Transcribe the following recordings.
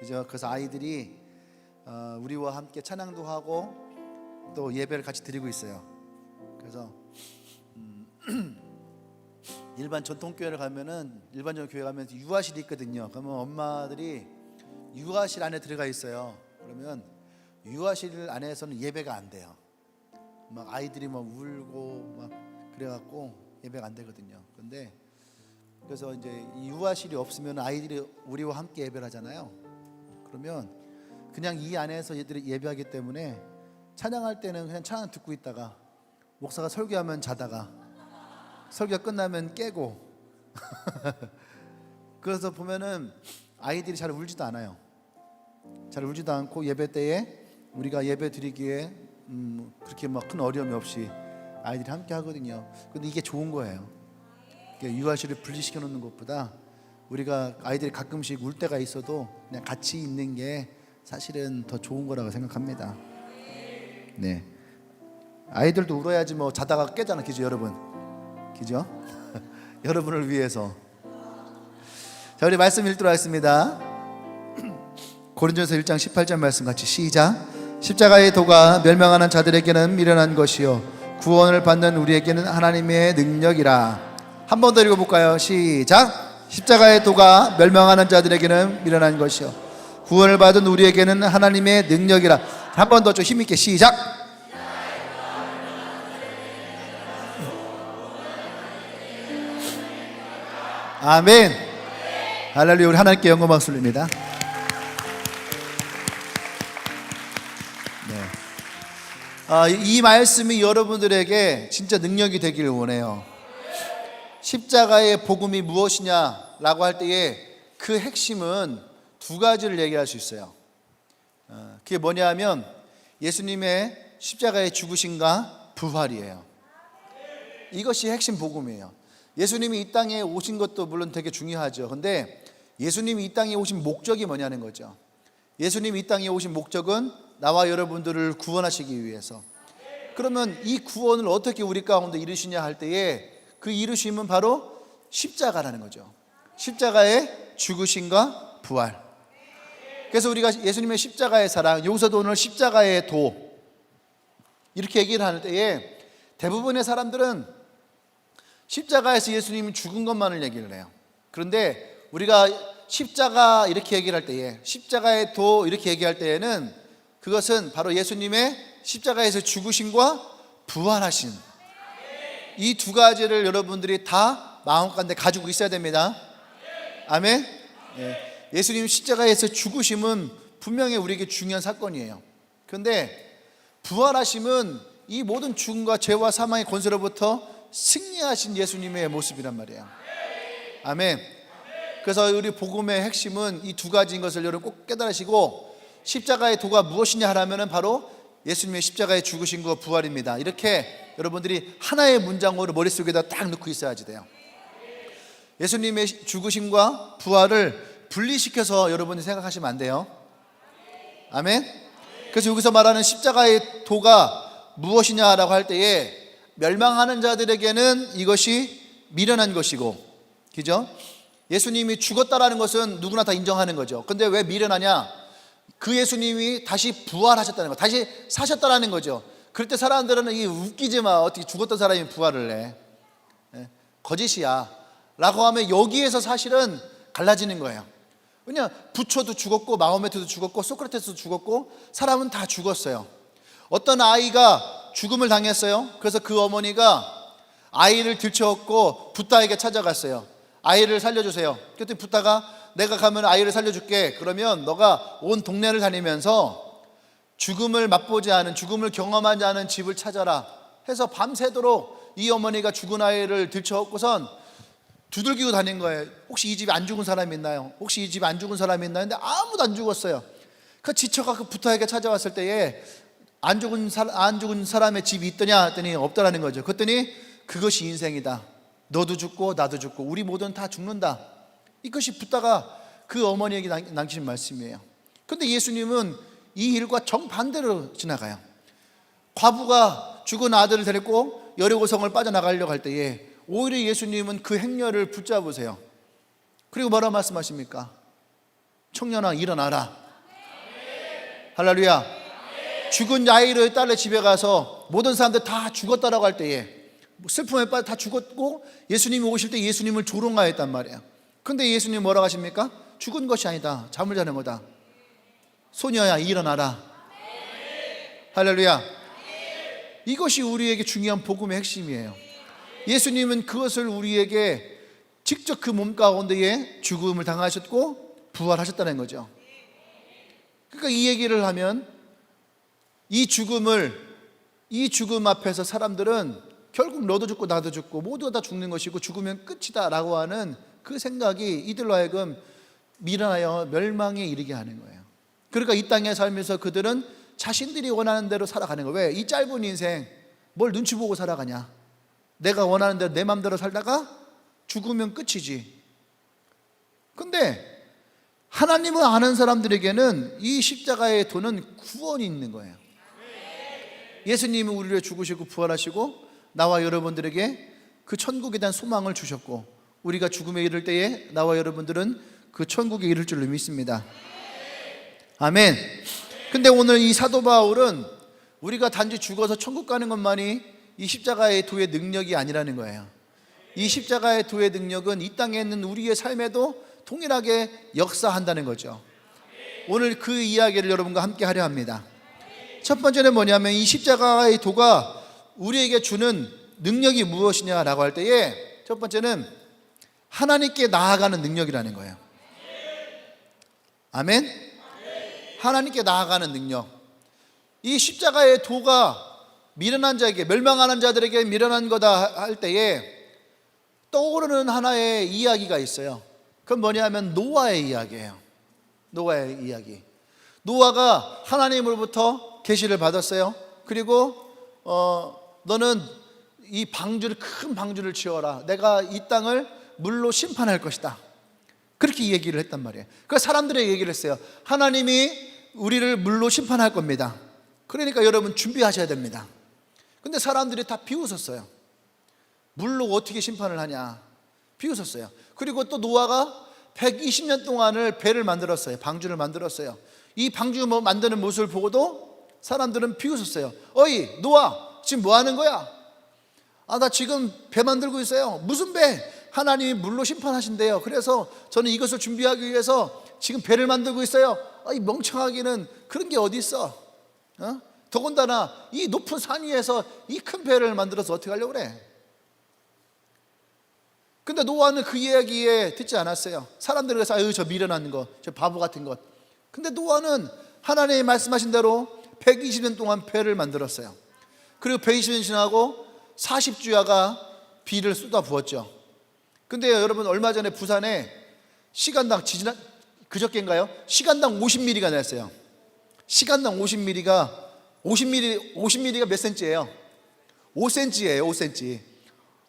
그죠? 그래서 아이들이 우리와 함께 찬양도 하고 또 예배를 같이 드리고 있어요. 그래서 일반적인 교회 가면 유아실이 있거든요. 그러면 엄마들이 유아실 안에 들어가 있어요. 그러면 유아실 안에서는 예배가 안 돼요. 막 아이들이 막 울고 막 그래갖고 예배가 안 되거든요. 근데 그래서 이제 이 유아실이 없으면 아이들이 우리와 함께 예배를 하잖아요. 그러면 그냥 이 안에서 얘들이 예배하기 때문에 찬양할 때는 그냥 찬양 듣고 있다가 목사가 설교하면 자다가 설교가 끝나면 깨고 그래서 보면은 아이들이 잘 울지도 않아요. 잘 울지도 않고 예배 때에 우리가 예배 드리기에 그렇게 막 큰 어려움이 없이 아이들이 함께 하거든요. 근데 이게 좋은 거예요. 유아실을 분리시켜 놓는 것보다 우리가 아이들이 가끔씩 울 때가 있어도 그냥 같이 있는 게 사실은 더 좋은 거라고 생각합니다. 네, 아이들도 울어야지 뭐 자다가 깨잖아, 그죠 여러분? 그죠? 여러분을 위해서. 자, 우리 말씀 읽도록 하겠습니다. 고린도전서 1장 18절 말씀 같이 시작. 십자가의 도가 멸망하는 자들에게는 미련한 것이요 구원을 받는 우리에게는 하나님의 능력이라. 한 번 더 읽어볼까요? 시작. 십자가의 도가 멸망하는 자들에게는 미련한 것이요 구원을 받은 우리에게는 하나님의 능력이라. 한 번 더 좀 힘있게 시작. 아멘. 할렐루야. 우리 하나님께 영광 박수 올립니다. 이 말씀이 여러분들에게 진짜 능력이 되기를 원해요. 십자가의 복음이 무엇이냐라고 할 때에 그 핵심은 두 가지를 얘기할 수 있어요. 그게 뭐냐면 예수님의 십자가의 죽으심과 부활이에요. 이것이 핵심 복음이에요. 예수님이 이 땅에 오신 것도 물론 되게 중요하죠. 근데 예수님이 이 땅에 오신 목적이 뭐냐는 거죠. 예수님이 이 땅에 오신 목적은 나와 여러분들을 구원하시기 위해서. 그러면 이 구원을 어떻게 우리 가운데 이루시냐 할 때에 그 이루심은 바로 십자가라는 거죠. 십자가의 죽으심과 부활. 그래서 우리가 예수님의 십자가의 사랑, 여기서도 오늘 십자가의 도 이렇게 얘기를 하는 때에 대부분의 사람들은 십자가에서 예수님이 죽은 것만을 얘기를 해요. 그런데 우리가 십자가 이렇게 얘기를 할 때에, 십자가의 도 이렇게 얘기할 때에는 그것은 바로 예수님의 십자가에서 죽으심과 부활하신 이 두 가지를 여러분들이 다 마음가운데 가지고 있어야 됩니다. 아멘. 예수님 십자가에서 죽으심은 분명히 우리에게 중요한 사건이에요. 그런데 부활하심은 이 모든 죽음과 죄와 사망의 권세로부터 승리하신 예수님의 모습이란 말이에요. 아멘. 그래서 우리 복음의 핵심은 이 두 가지인 것을 여러분 꼭 깨달으시고, 십자가의 도가 무엇이냐 하라면 바로 예수님의 십자가의 죽으심과 부활입니다. 이렇게 여러분들이 하나의 문장으로 머릿속에다 딱 넣고 있어야지 돼요. 예수님의 죽으심과 부활을 분리시켜서 여러분이 생각하시면 안 돼요. 아멘. 그래서 여기서 말하는 십자가의 도가 무엇이냐라고 할 때에 멸망하는 자들에게는 이것이 미련한 것이고, 그죠? 예수님이 죽었다라는 것은 누구나 다 인정하는 거죠. 근데 왜 미련하냐? 그 예수님이 다시 부활하셨다는 거, 다시 사셨다라는 거죠. 그럴 때 사람들은 이 웃기지 마, 어떻게 죽었던 사람이 부활을 해, 거짓이야 라고 하면 여기에서 사실은 갈라지는 거예요. 왜냐, 부처도 죽었고 마호메트도 죽었고 소크라테스도 죽었고 사람은 다 죽었어요. 어떤 아이가 죽음을 당했어요. 그래서 그 어머니가 아이를 들쳐업고 붓다에게 찾아갔어요. 아이를 살려주세요. 그랬더니 붓다가 내가 가면 아이를 살려줄게. 그러면 너가 온 동네를 다니면서 죽음을 맛보지 않은, 죽음을 경험하지 않은 집을 찾아라 해서 밤새도록 이 어머니가 죽은 아이를 들쳐업고선 두들기고 다닌 거예요. 혹시 이 집에 안 죽은 사람이 있나요? 혹시 이 집에 안 죽은 사람이 있나요? 근데 아무도 안 죽었어요. 그 지쳐가 붓다에게 찾아왔을 때에 안 죽은 사람의 집이 있더냐 했더니 없더라는 거죠. 그랬더니 그것이 인생이다. 너도 죽고 나도 죽고 우리 모두는 다 죽는다. 이것이 붓다가 그 어머니에게 남기신 말씀이에요. 그런데 예수님은 이 일과 정반대로 지나가요. 과부가 죽은 아들을 데리고 여리고성을 빠져나가려고 할 때에 오히려 예수님은 그 행렬을 붙잡으세요. 그리고 뭐라고 말씀하십니까? 청년아 일어나라. 할렐루야. 죽은 야이로의 딸의 집에 가서 모든 사람들 다 죽었다라고 할 때에 슬픔에 빠져 다 죽었고 예수님이 오실 때 예수님을 조롱하였단 말이에요. 근데 예수님이 뭐라고 하십니까? 죽은 것이 아니다, 잠을 자는 거다. 소녀야 일어나라. 할렐루야. 이것이 우리에게 중요한 복음의 핵심이에요. 예수님은 그것을 우리에게 직접 그 몸 가운데에 죽음을 당하셨고 부활하셨다는 거죠. 그러니까 이 얘기를 하면 이 죽음 앞에서 사람들은 결국 너도 죽고 나도 죽고 모두가 다 죽는 것이고 죽으면 끝이다 라고 하는 그 생각이 이들로 하여금 미련하여 멸망에 이르게 하는 거예요. 그러니까 이 땅에 살면서 그들은 자신들이 원하는 대로 살아가는 거예요. 왜? 이 짧은 인생 뭘 눈치 보고 살아가냐. 내가 원하는 대로 내 맘대로 살다가 죽으면 끝이지. 근데 하나님을 아는 사람들에게는 이 십자가의 도는 구원이 있는 거예요. 예수님이 우리를 위해 죽으시고 부활하시고 나와 여러분들에게 그 천국에 대한 소망을 주셨고 우리가 죽음에 이를 때에 나와 여러분들은 그 천국에 이를 줄로 믿습니다. 아멘. 근데 오늘 이 사도 바울은 우리가 단지 죽어서 천국 가는 것만이 이 십자가의 도의 능력이 아니라는 거예요. 이 십자가의 도의 능력은 이 땅에 있는 우리의 삶에도 동일하게 역사한다는 거죠. 오늘 그 이야기를 여러분과 함께 하려 합니다. 첫 번째는 뭐냐면 이 십자가의 도가 우리에게 주는 능력이 무엇이냐라고 할 때에 첫 번째는 하나님께 나아가는 능력이라는 거예요. 아멘. 하나님께 나아가는 능력. 이 십자가의 도가 미련한 자에게, 멸망하는 자들에게 미련한 거다 할 때에 떠오르는 하나의 이야기가 있어요. 그건 뭐냐면 노아의 이야기예요. 노아의 이야기. 노아가 하나님으로부터 계시를 받았어요. 그리고 너는 이 방주를, 큰 방주를 지어라. 내가 이 땅을 물로 심판할 것이다. 그렇게 얘기를 했단 말이에요. 그 사람들에게 얘기를 했어요. 하나님이 우리를 물로 심판할 겁니다. 그러니까 여러분 준비하셔야 됩니다. 근데 사람들이 다 비웃었어요. 물로 어떻게 심판을 하냐, 비웃었어요. 그리고 또 노아가 120년 동안을 배를 만들었어요. 방주를 만들었어요. 이 방주 만드는 모습을 보고도 사람들은 비웃었어요. 어이 노아, 지금 뭐 하는 거야? 나 지금 배 만들고 있어요. 무슨 배? 하나님이 물로 심판하신대요. 그래서 저는 이것을 준비하기 위해서 지금 배를 만들고 있어요. 이 멍청하기는 그런 게 어디 있어? 더군다나 이 높은 산 위에서 이 큰 배를 만들어서 어떻게 하려고 그래? 근데 노아는 그 이야기에 듣지 않았어요. 사람들이 그래서 아유 저 미련한 것, 저 바보 같은 것. 근데 노아는 하나님이 말씀하신 대로 120년 동안 배를 만들었어요. 그리고 120년 지나고 40주야가 비를 쏟아 부었죠. 근데 여러분 얼마 전에 부산에 시간당 그저께인가요? 시간당 50mm가 났어요. 시간당 50mm가 몇 센치예요? 5cm예요. 5cm.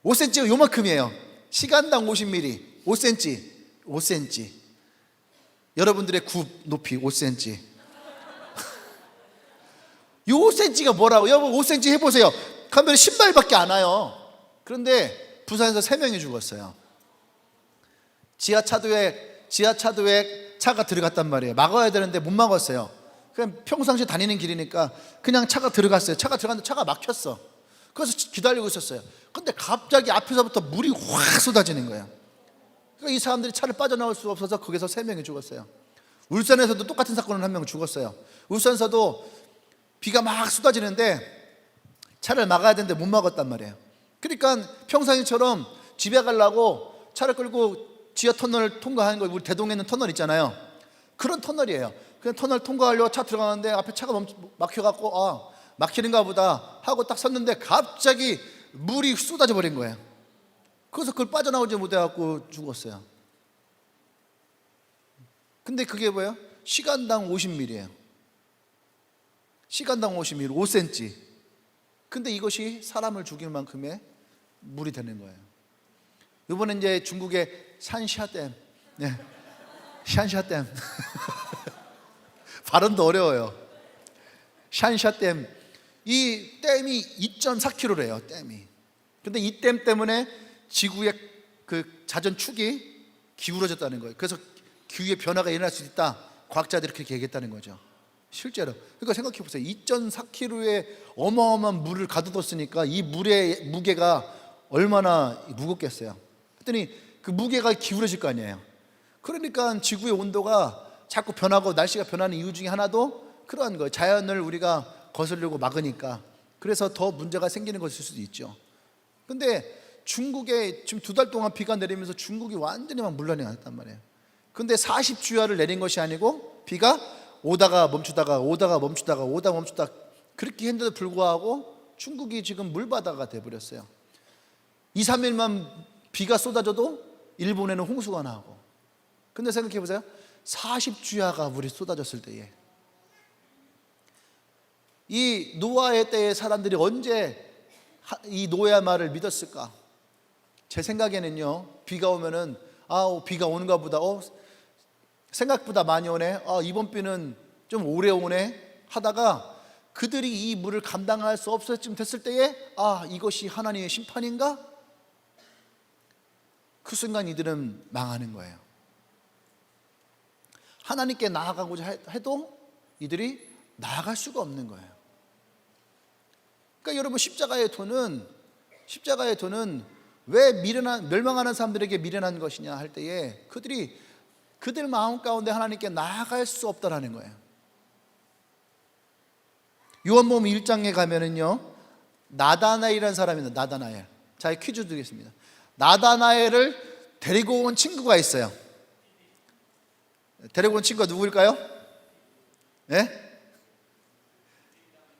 5cm가 요만큼이에요. 시간당 50mm, 5cm. 여러분들의 굽 높이 5cm. 이 5cm가 뭐라고? 여러분 5cm 해보세요. 가면 신발밖에 안 와요. 그런데 부산에서 3명이 죽었어요. 지하차도에 차가 들어갔단 말이에요. 막아야 되는데 못 막았어요. 그냥 평상시에 다니는 길이니까 그냥 차가 들어갔어요. 차가 들어갔는데 차가 막혔어. 그래서 기다리고 있었어요. 근데 갑자기 앞에서부터 물이 확 쏟아지는 거예요. 그러니까 이 사람들이 차를 빠져나올 수 없어서 거기서 3명이 죽었어요. 울산에서도 똑같은 사건은 1명 죽었어요. 울산에서도 비가 막 쏟아지는데 차를 막아야 되는데 못 막았단 말이에요. 그러니까 평상시처럼 집에 가려고 차를 끌고 지하 터널을 통과하는 거예요. 우리 대동에 있는 터널 있잖아요. 그런 터널이에요. 그냥 터널 통과하려고 차 들어가는데 앞에 차가 막혀갖고 막히는가 보다 하고 딱 섰는데 갑자기 물이 쏟아져 버린 거예요. 그래서 그걸 빠져나오지 못해갖고 죽었어요. 근데 그게 뭐예요? 시간당 50mm예요. 시간당 50mm, 5cm. 근데 이것이 사람을 죽일 만큼의 물이 되는 거예요. 이번에 이제 중국의 샨샤댐, 네, 샨샤댐 발음도 어려워요. 샨샤댐, 이 댐이 2.4km래요. 댐이. 근데 이 댐 때문에 지구의 그 자전축이 기울어졌다는 거예요. 그래서 기후의 변화가 일어날 수 있다. 과학자들이 그렇게 얘기했다는 거죠. 실제로. 그러니까 생각해 보세요. 2.4kg의 어마어마한 물을 가둬뒀으니까 이 물의 무게가 얼마나 무겁겠어요. 그랬더니 그 무게가 기울어질 거 아니에요. 그러니까 지구의 온도가 자꾸 변하고 날씨가 변하는 이유 중에 하나도 그러한 거예요. 자연을 우리가 거스르려고 막으니까. 그래서 더 문제가 생기는 것일 수도 있죠. 근데 중국에 지금 2달 동안 비가 내리면서 중국이 완전히 막 물난리가 났단 말이에요. 근데 40주야를 내린 것이 아니고 비가 오다가 멈추다가 오다가 멈추다가 오다가 멈추다가 그렇게 했는데도 불구하고 중국이 지금 물바다가 돼버렸어요. 2, 3일만 비가 쏟아져도 일본에는 홍수가 나고. 근데 생각해 보세요. 40주야가 물이 쏟아졌을 때에 이 노아의 때의 사람들이 언제 이 노아의 말을 믿었을까? 제 생각에는요, 비가 오면은 비가 오는가 보다, 생각보다 많이 오네, 이번 비는 좀 오래 오네 하다가 그들이 이 물을 감당할 수 없을 쯤 됐을 때에 이것이 하나님의 심판인가? 그 순간 이들은 망하는 거예요. 하나님께 나아가고자 해도 이들이 나아갈 수가 없는 거예요. 그러니까 여러분, 십자가의 도는 왜 멸망하는 사람들에게 미련한 것이냐 할 때에 그들 마음 가운데 하나님께 나아갈 수 없다라는 거예요. 요한복음 1장에 가면은요, 나다나엘이라는 사람입니다. 나다나엘. 자, 퀴즈 드리겠습니다. 나다나엘을 데리고 온 친구가 있어요. 데리고 온 친구가 누구일까요? 네?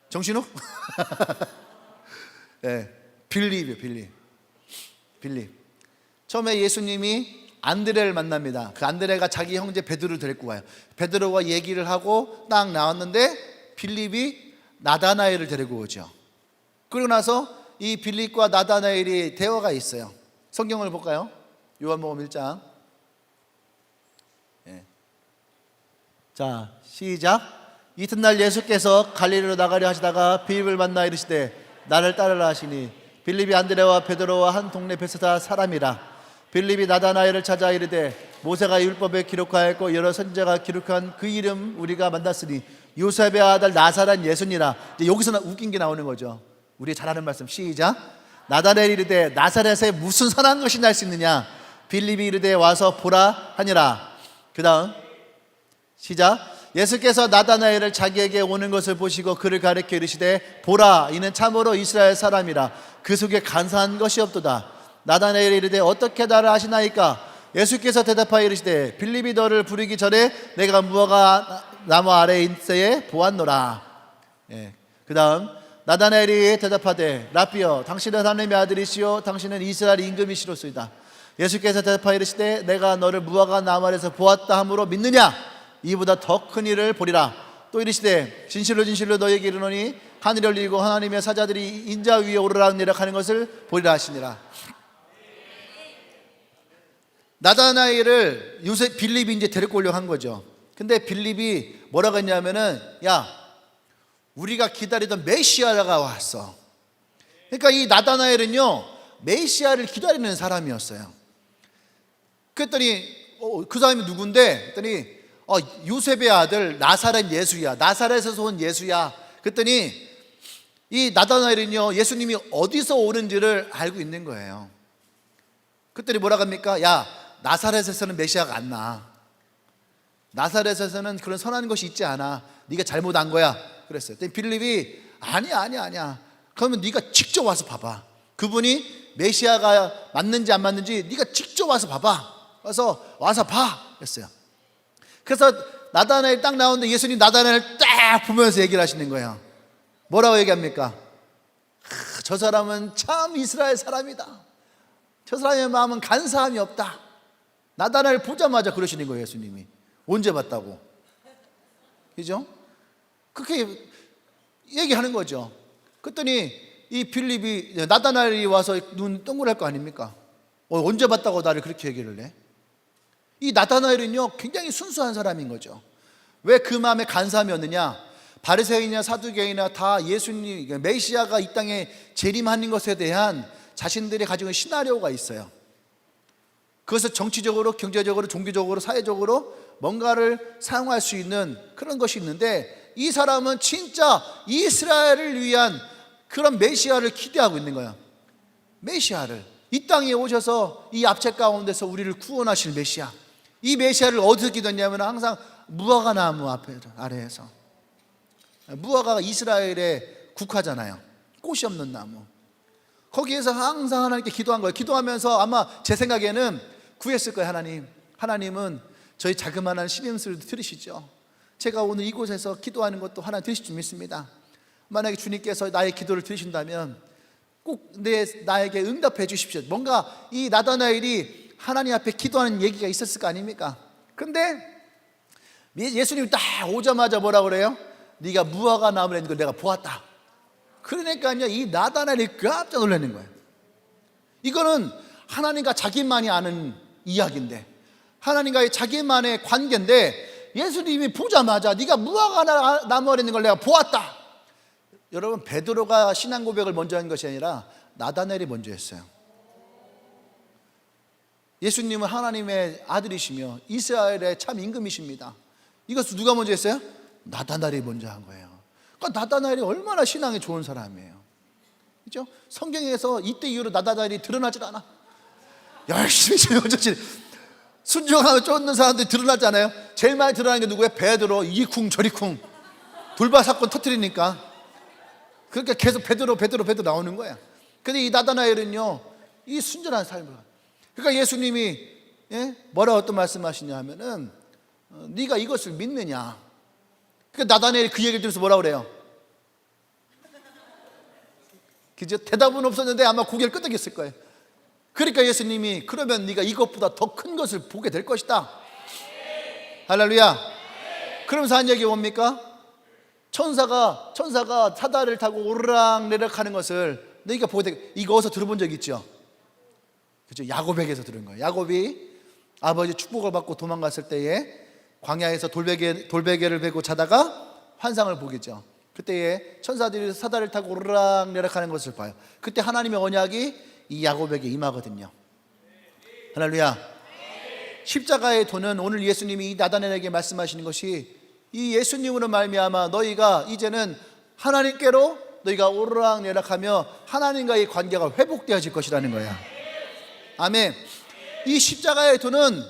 정신욱? 네, 빌립. 처음에 예수님이 안드레를 만납니다. 그 안드레가 자기 형제 베드로를 데리고 가요. 베드로와 얘기를 하고 딱 나왔는데 빌립이 나다나엘을 데리고 오죠. 그리고 나서 이 빌립과 나다나엘이 대화가 있어요. 성경을 볼까요? 요한복음 1장. 네. 자, 시작. 이튿날 예수께서 갈릴리로 나가려 하시다가 빌립을 만나 이르시되 나를 따르라 하시니 빌립이 안드레와 베드로와 한 동네 베세다 사람이라. 빌립이 나다나엘을 찾아 이르되 모세가 율법에 기록하였고 여러 선지자가 기록한 그 이름 우리가 만났으니 요셉의 아들 나사렛 예수니라. 이제 여기서 웃긴 게 나오는 거죠. 우리 잘 아는 말씀. 시작. 나다나엘이 이르되 나사렛에 무슨 선한 것이 날 수 있느냐. 빌립이 이르되 와서 보라 하니라. 그 다음 시작. 예수께서 나다나엘을 자기에게 오는 것을 보시고 그를 가리켜 이르시되 보라, 이는 참으로 이스라엘 사람이라. 그 속에 간사한 것이 없도다. 나다나엘이 이르되 어떻게 나를 아시나이까? 예수께서 대답하여 이르시되 빌립이 너를 부르기 전에 내가 무화과 나무 아래에 있을 때에 보았노라. 그 다음 나다나엘이 대답하되 라삐여, 당신은 하나님의 아들이시요 당신은 이스라엘 임금이시로소이다. 예수께서 대답하여 이르시되 내가 너를 무화과 나무 아래에서 보았다 함으로 믿느냐? 이보다 더 큰 일을 보리라. 또 이르시되 진실로 너희에게 이르노니 하늘이 열리고 하나님의 사자들이 인자 위에 오르락 내리락하는 것을 보리라 하시니라. 나다나엘을 요새 빌립이 이제 데리고 오려고 한 거죠. 근데 빌립이 뭐라고 했냐면은 야, 우리가 기다리던 메시아가 왔어. 그러니까 이 나다나엘은요, 메시아를 기다리는 사람이었어요. 그랬더니 그 사람이 누군데? 그랬더니 요셉의 아들 나사렛 예수야. 나사렛에서 온 예수야. 그랬더니 이 나다나엘은요, 예수님이 어디서 오는지를 알고 있는 거예요. 그랬더니 뭐라고 합니까? 야, 나사렛에서는 메시아가 안 나. 나사렛에서는 그런 선한 것이 있지 않아. 네가 잘못한 거야. 그랬어요. 그랬더니 빌립이 아니야. 그러면 네가 직접 와서 봐봐. 그분이 메시아가 맞는지 안 맞는지 네가 직접 와서 봐봐. 와서 봐. 그랬어요. 그래서 나다나엘 딱 나오는데 예수님 나다나엘 딱 보면서 얘기를 하시는 거예요. 뭐라고 얘기합니까? 저 사람은 참 이스라엘 사람이다. 저 사람의 마음은 간사함이 없다. 나다나엘 보자마자 그러시는 거예요. 예수님이 언제 봤다고? 그죠? 그렇게 얘기하는 거죠. 그랬더니 이 빌립이 나다나엘이 와서 눈 동그랄 거 아닙니까? 언제 봤다고 나를 그렇게 얘기를 해? 이 나다나엘은요, 굉장히 순수한 사람인 거죠. 왜 그 마음에 간사함이었느냐? 바리새인이나 사두개인이나 다 예수님, 메시아가 이 땅에 재림하는 것에 대한 자신들이 가지고 있는 시나리오가 있어요. 그것을 정치적으로, 경제적으로, 종교적으로, 사회적으로 뭔가를 사용할 수 있는 그런 것이 있는데, 이 사람은 진짜 이스라엘을 위한 그런 메시아를 기대하고 있는 거야. 메시아를, 이 땅에 오셔서 이 압제 가운데서 우리를 구원하실 메시아. 이 메시아를 어디서 기도했냐면 항상 무화과 나무 아래에서. 무화과가 이스라엘의 국화잖아요. 꽃이 없는 나무. 거기에서 항상 하나님께 기도한 거예요. 기도하면서 아마 제 생각에는 구했을 거예요. 하나님은 저희 자그마한 신음소리도 들으시죠. 제가 오늘 이곳에서 기도하는 것도 하나님 들으실 줄 믿습니다. 만약에 주님께서 나의 기도를 들으신다면 꼭 나에게 응답해 주십시오. 뭔가 이 나다나엘이 하나님 앞에 기도하는 얘기가 있었을 거 아닙니까? 근데 예수님이 딱 오자마자 뭐라 그래요? 네가 무화과 나무를 했는 걸 내가 보았다. 그러니까요, 이 나다나엘이 깜짝 놀라는 거예요. 이거는 하나님과 자기만이 아는 이야기인데, 하나님과의 자기만의 관계인데, 예수님이 보자마자 네가 무화과 나무를 했는 걸 내가 보았다. 여러분, 베드로가 신앙 고백을 먼저 한 것이 아니라 나다나엘이 먼저 했어요. 예수님은 하나님의 아들이시며 이스라엘의 참 임금이십니다. 이것을 누가 먼저 했어요? 나다나엘이 먼저 한 거예요. 그러니까 나다나엘이 얼마나 신앙이 좋은 사람이에요. 그렇죠? 성경에서 이때 이후로 나다나엘이 드러나질 않아. 열심히 순종하고 쫓는 사람들이 드러나잖아요. 제일 많이 드러나는 게 누구예요? 베드로. 이쿵 저리쿵 돌발 사건 터뜨리니까. 그러니까 계속 베드로 나오는 거야. 근데 이 나다나엘은요, 이 순전한 삶을. 그러니까 예수님이 뭐라고 어떤 말씀하시냐 하면은 네가 이것을 믿느냐. 그러니까 나다나엘이 그 얘기를 들어서 뭐라고 그래요? 그죠? 대답은 없었는데 아마 고개를 끄덕였을 거예요. 그러니까 예수님이 그러면 네가 이것보다 더 큰 것을 보게 될 것이다. 할렐루야. 그러면서 한 얘기 뭡니까? 천사가 사다리를 타고 오르락내리락 하는 것을 너희가 보게 돼. 이거 어디서 들어본 적 있죠? 그죠? 야곱에게서 들은 거예요. 야곱이 아버지 축복을 받고 도망갔을 때에 광야에서 돌베개를 베고 자다가 환상을 보겠죠. 그때에 천사들이 사다리를 타고 오르락내리락 하는 것을 봐요. 그때 하나님의 언약이 이 야곱에게 임하거든요. 할렐루야. 십자가의 도는 오늘 예수님이 이 나다나엘에게 말씀하시는 것이 이 예수님으로 말미암아 너희가 이제는 하나님께로 너희가 오르락내리락하며 하나님과의 관계가 회복되어질 것이라는 거야. 아멘. 이 십자가의 도는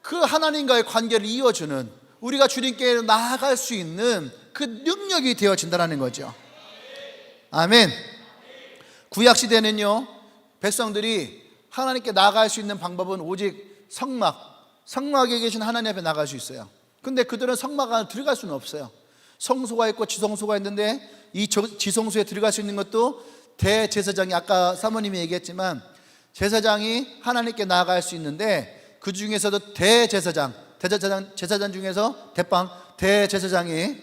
그 하나님과의 관계를 이어주는, 우리가 주님께 나아갈 수 있는 그 능력이 되어진다는 거죠. 아멘. 구약시대는요, 백성들이 하나님께 나아갈 수 있는 방법은 오직 성막에 계신 하나님 앞에 나갈 수 있어요. 근데 그들은 성막 안에 들어갈 수는 없어요. 성소가 있고 지성소가 있는데 이 지성소에 들어갈 수 있는 것도 대제사장이, 아까 사모님이 얘기했지만 제사장이 하나님께 나아갈 수 있는데, 그 중에서도 제사장 중에서 대제사장이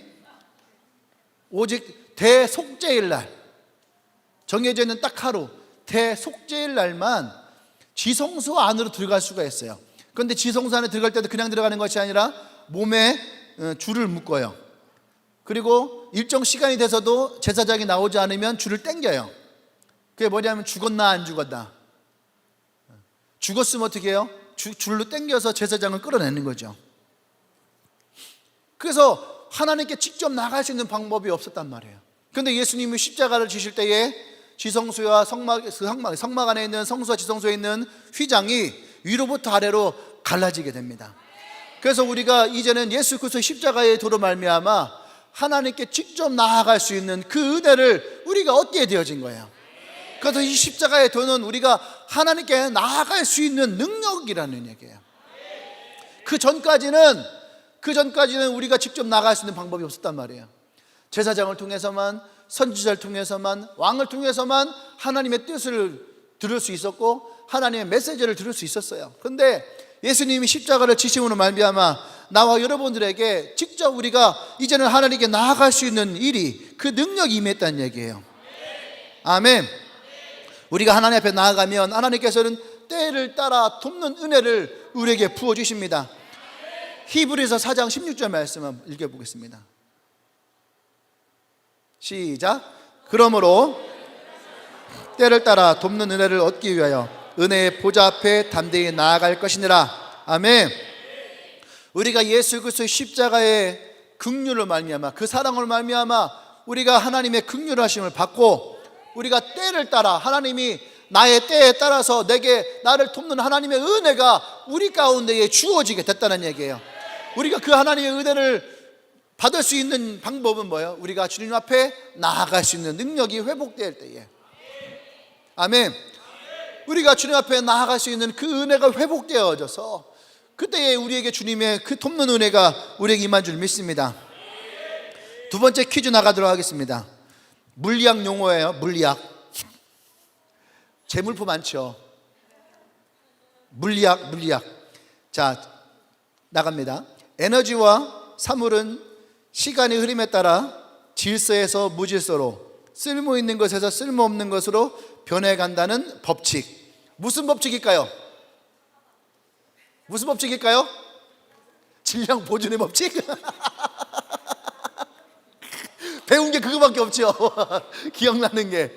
오직 대속죄일 날, 정해져 있는 딱 하루, 대속죄일 날만 지성소 안으로 들어갈 수가 있어요. 그런데 지성소 안에 들어갈 때도 그냥 들어가는 것이 아니라 몸에 줄을 묶어요. 그리고 일정 시간이 돼서도 제사장이 나오지 않으면 줄을 당겨요. 그게 뭐냐면 죽었나 안 죽었나. 죽었으면 어떻게 해요? 줄로 당겨서 제사장을 끌어내는 거죠. 그래서 하나님께 직접 나갈 수 있는 방법이 없었단 말이에요. 그런데 예수님이 십자가를 지실 때에 지성소와 성막 안에 있는 성소와 지성소에 있는 휘장이 위로부터 아래로 갈라지게 됩니다. 그래서 우리가 이제는 예수 그리스도의 십자가의 도로 말미암아 하나님께 직접 나아갈 수 있는 그 은혜를 우리가 얻게 되어진 거예요. 그래서 이 십자가의 도는 우리가 하나님께 나아갈 수 있는 능력이라는 얘기예요. 그 전까지는 우리가 직접 나아갈 수 있는 방법이 없었단 말이에요. 제사장을 통해서만, 선지자를 통해서만, 왕을 통해서만 하나님의 뜻을 들을 수 있었고 하나님의 메시지를 들을 수 있었어요. 그런데 예수님이 십자가를 지심으로 말미암아 나와 여러분들에게 직접 우리가 이제는 하나님께 나아갈 수 있는 일이, 그 능력이 임했다는 얘기예요. 아멘. 우리가 하나님 앞에 나아가면 하나님께서는 때를 따라 돕는 은혜를 우리에게 부어주십니다. 히브리서 4장 16절 말씀 한번 읽어보겠습니다. 시작. 그러므로 때를 따라 돕는 은혜를 얻기 위하여 은혜의 보좌 앞에 담대히 나아갈 것이니라. 아멘. 우리가 예수 그리스도의 십자가의 긍휼을 말미암아, 그 사랑을 말미암아 우리가 하나님의 긍휼 하심을 받고, 우리가 때를 따라 하나님이 나의 때에 따라서 내게 나를 돕는 하나님의 은혜가 우리 가운데에 주어지게 됐다는 얘기예요. 우리가 그 하나님의 은혜를 받을 수 있는 방법은 뭐예요? 우리가 주님 앞에 나아갈 수 있는 능력이 회복될 때에. 아멘. 우리가 주님 앞에 나아갈 수 있는 그 은혜가 회복되어져서 그때에 우리에게 주님의 그 돕는 은혜가 우리에게 임한 줄 믿습니다. 두 번째 퀴즈 나가도록 하겠습니다. 물리학 용어예요. 물리학. 재물품 많죠. 물리학. 자, 나갑니다. 에너지와 사물은 시간의 흐름에 따라 질서에서 무질서로, 쓸모 있는 것에서 쓸모없는 것으로 변해간다는 법칙. 무슨 법칙일까요? 무슨 법칙일까요? 질량 보존의 법칙? 배운 게 그거밖에 없죠. 기억나는 게.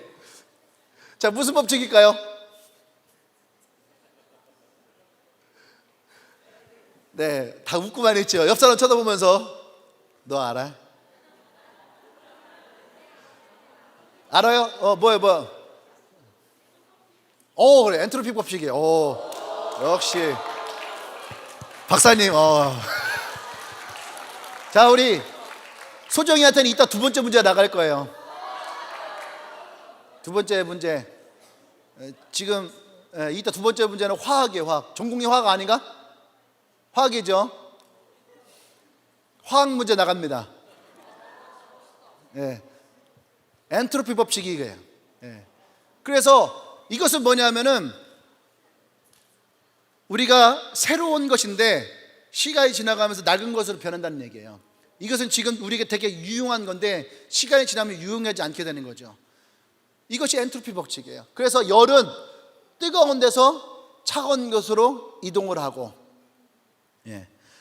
자, 무슨 법칙일까요? 네, 다 웃고만 있죠. 옆 사람 쳐다보면서 너 알아? 알아요? 뭐야? 그래, 엔트로피 법칙이에요. 역시 박사님. 자, 우리 소정이한테는 이따 두 번째 문제 나갈 거예요. 두 번째 문제. 지금 이따 두 번째 문제는 화학이에요. 화학. 전공이 화학 아닌가? 화학이죠. 화학 문제 나갑니다. 엔트로피 법칙이 이거예요. 그래서 이것은 뭐냐면은 우리가 새로운 것인데 시간이 지나가면서 낡은 것으로 변한다는 얘기예요. 이것은 지금 우리에게 되게 유용한 건데 시간이 지나면 유용하지 않게 되는 거죠. 이것이 엔트로피 법칙이에요. 그래서 열은 뜨거운 데서 차가운 것으로 이동을 하고,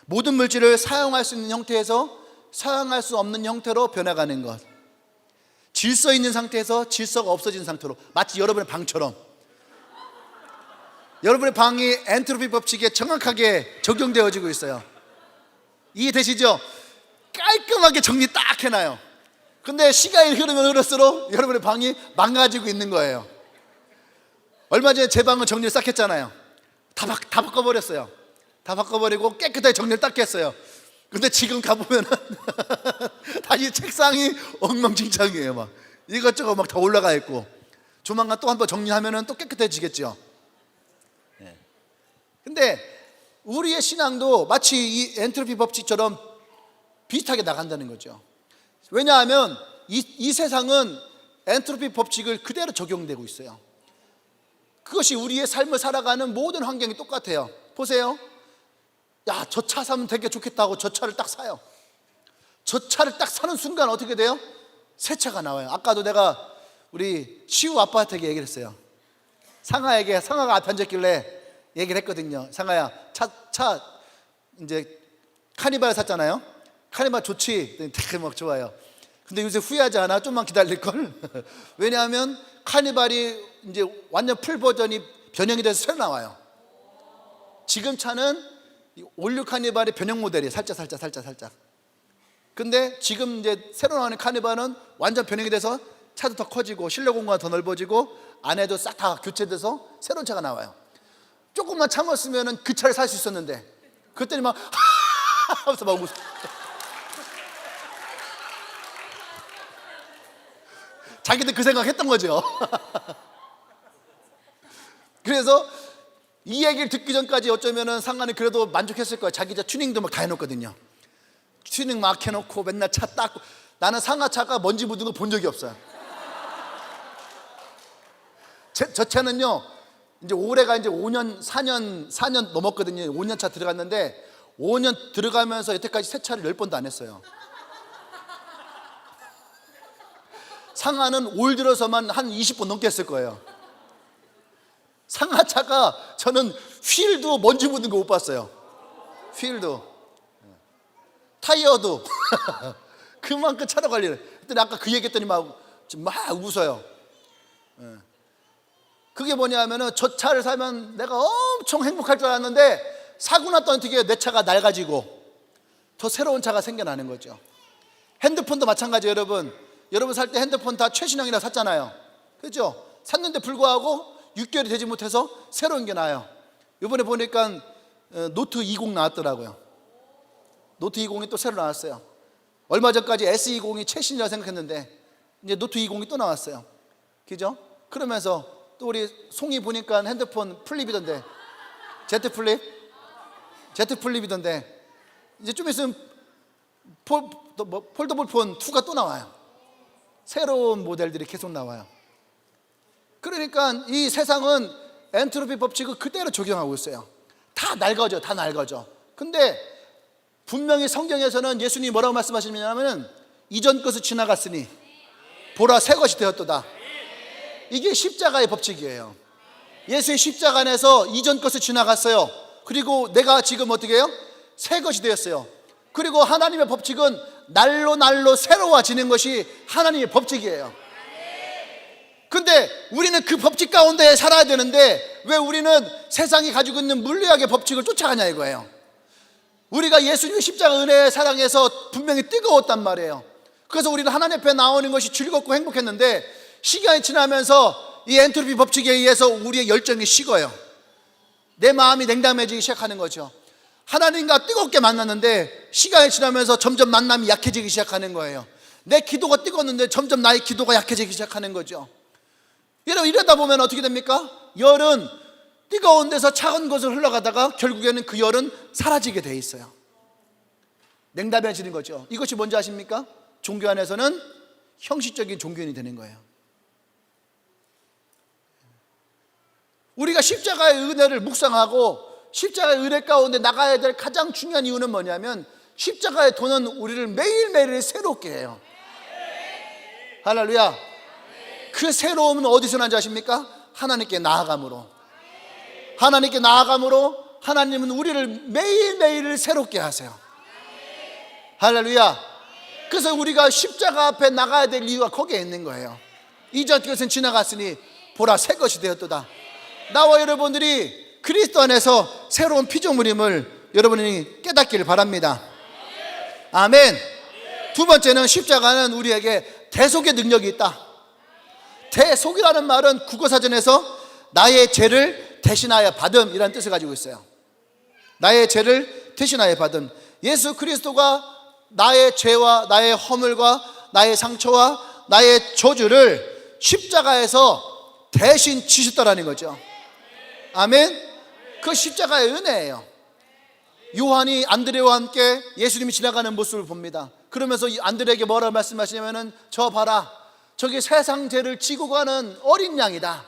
모든 물질을 사용할 수 있는 형태에서 사용할 수 없는 형태로 변해가는 것. 질서 있는 상태에서 질서가 없어진 상태로, 마치 여러분의 방처럼. 여러분의 방이 엔트로피 법칙에 정확하게 적용되어지고 있어요. 이해되시죠? 깔끔하게 정리 딱 해놔요. 근데 시간이 흐르면 흐를수록 여러분의 방이 망가지고 있는 거예요. 얼마 전에 제 방은 정리를 싹 했잖아요. 다 바꿔버렸어요. 다 바꿔버리고 깨끗하게 정리를 딱 했어요. 근데 지금 가보면은 다시 책상이 엉망진창이에요. 막 이것저것 막 다 올라가 있고, 조만간 또 한번 정리하면은 또 깨끗해지겠죠. 근데 우리의 신앙도 마치 이 엔트로피 법칙처럼 비슷하게 나간다는 거죠. 왜냐하면 이 세상은 엔트로피 법칙을 그대로 적용되고 있어요. 그것이 우리의 삶을 살아가는 모든 환경이 똑같아요. 보세요. 야, 저 차 사면 되게 좋겠다고 저 차를 딱 사요. 저 차를 딱 사는 순간 어떻게 돼요? 새 차가 나와요. 아까도 내가 우리 시우 아빠한테 얘기를 했어요. 상아가 앞에 앉았길래 얘기를 했거든요. 상아야, 차 이제 카니발 샀잖아요. 카니발 좋지? 되게 막 좋아요. 근데 요새 후회하지 않아? 좀만 기다릴걸? 왜냐하면 카니발이 이제 완전 풀 버전이 변형이 돼서 새로 나와요. 지금 차는 올류 카니발의 변형 모델이에요. 살짝. 근데 지금 이제 새로 나오는 카니발은 완전 변형이 돼서 차도 더 커지고 실내 공간이 더 넓어지고 안에도 싹 다 교체돼서 새로운 차가 나와요. 조금만 참았으면 그 차를 살 수 있었는데, 그랬더니 막 하면서 막 웃어. 자기들 그 생각했던 거죠. 그래서 이 얘기를 듣기 전까지 어쩌면은 상관이 그래도 만족했을 거예요. 자기 차 튜닝도 막 다 해놓거든요. 튜닝 막 해놓고 맨날 차 닦고. 나는 상하차가 먼지 묻은 거 본 적이 없어요. 저 차는요, 이제 올해가 이제 4년 넘었거든요. 5년 차 들어갔는데 5년 들어가면서 여태까지 세차를 10번도 안 했어요. 상하는 올 들어서만 한 20번 넘게 했을 거예요. 상하차가 저는 휠도 먼지 묻은 거 못 봤어요. 휠도, 타이어도 그만큼 차로 관리를. 그때 아까 그 얘기했더니 막 웃어요. 그게 뭐냐면은 저 차를 사면 내가 엄청 행복할 줄 알았는데 사고 났더니 어떻게 내 차가 낡아지고 더 새로운 차가 생겨나는 거죠. 핸드폰도 마찬가지예요. 여러분 살 때 핸드폰 다 최신형이라 샀잖아요. 그렇죠? 샀는데 불구하고 6개월이 되지 못해서 새로운 게 나와요. 이번에 보니까 노트 20 나왔더라고요. 노트 20이 또 새로 나왔어요. 얼마 전까지 S20이 최신이라고 생각했는데 이제 노트 20이 또 나왔어요. 그죠? 그러면서 또 우리 송이 보니까 핸드폰 플립이던데, Z 플립이던데, 이제 좀 있으면 폴더블 폰 2가 또 나와요. 새로운 모델들이 계속 나와요. 그러니까 이 세상은 엔트로피 법칙을 그대로 적용하고 있어요. 다 낡아져. 근데 분명히 성경에서는 예수님이 뭐라고 말씀하시냐면 이전 것은 지나갔으니 보라 새 것이 되었도다. 이게 십자가의 법칙이에요. 예수의 십자가 안에서 이전 것을 지나갔어요. 그리고 내가 지금 어떻게 해요? 새 것이 되었어요. 그리고 하나님의 법칙은 날로 새로워지는 것이 하나님의 법칙이에요. 근데 우리는 그 법칙 가운데 살아야 되는데 왜 우리는 세상이 가지고 있는 물리학의 법칙을 쫓아가냐 이거예요. 우리가 예수님의 십자가 은혜의 사랑에서 분명히 뜨거웠단 말이에요. 그래서 우리는 하나님 앞에 나오는 것이 즐겁고 행복했는데 시간이 지나면서 이 엔트로피 법칙에 의해서 우리의 열정이 식어요. 내 마음이 냉담해지기 시작하는 거죠. 하나님과 뜨겁게 만났는데 시간이 지나면서 점점 만남이 약해지기 시작하는 거예요. 내 기도가 뜨거웠는데 점점 나의 기도가 약해지기 시작하는 거죠. 여러분, 이러다 보면 어떻게 됩니까? 열은 뜨거운 데서 차가운 곳을 흘러가다가 결국에는 그 열은 사라지게 돼 있어요. 냉담해지는 거죠. 이것이 뭔지 아십니까? 종교 안에서는 형식적인 종교인이 되는 거예요. 우리가 십자가의 은혜를 묵상하고 십자가의 은혜 가운데 나가야 될 가장 중요한 이유는 뭐냐면 십자가의 도는 우리를 매일매일 새롭게 해요. 할렐루야. 그 새로움은 어디서 난지 아십니까? 하나님께 나아감으로. 하나님께 나아감으로 하나님은 우리를 매일매일 새롭게 하세요. 할렐루야. 그래서 우리가 십자가 앞에 나가야 될 이유가 거기에 있는 거예요. 이전 것은 지나갔으니 보라 새 것이 되었도다. 나와 여러분들이 그리스도 안에서 새로운 피조물임을 여러분이 깨닫기를 바랍니다. 아멘. 두 번째는 십자가는 우리에게 대속의 능력이 있다. 대속이라는 말은 국어사전에서 나의 죄를 대신하여 받음이라는 뜻을 가지고 있어요. 나의 죄를 대신하여 받음. 예수 그리스도가 나의 죄와 나의 허물과 나의 상처와 나의 저주를 십자가에서 대신 지셨다라는 거죠. 아멘. 그 십자가의 은혜예요. 요한이 안드레와 함께 예수님이 지나가는 모습을 봅니다. 그러면서 안드레에게 뭐라고 말씀하시냐면은 저 봐라, 저기 세상 죄를 지고 가는 어린 양이다.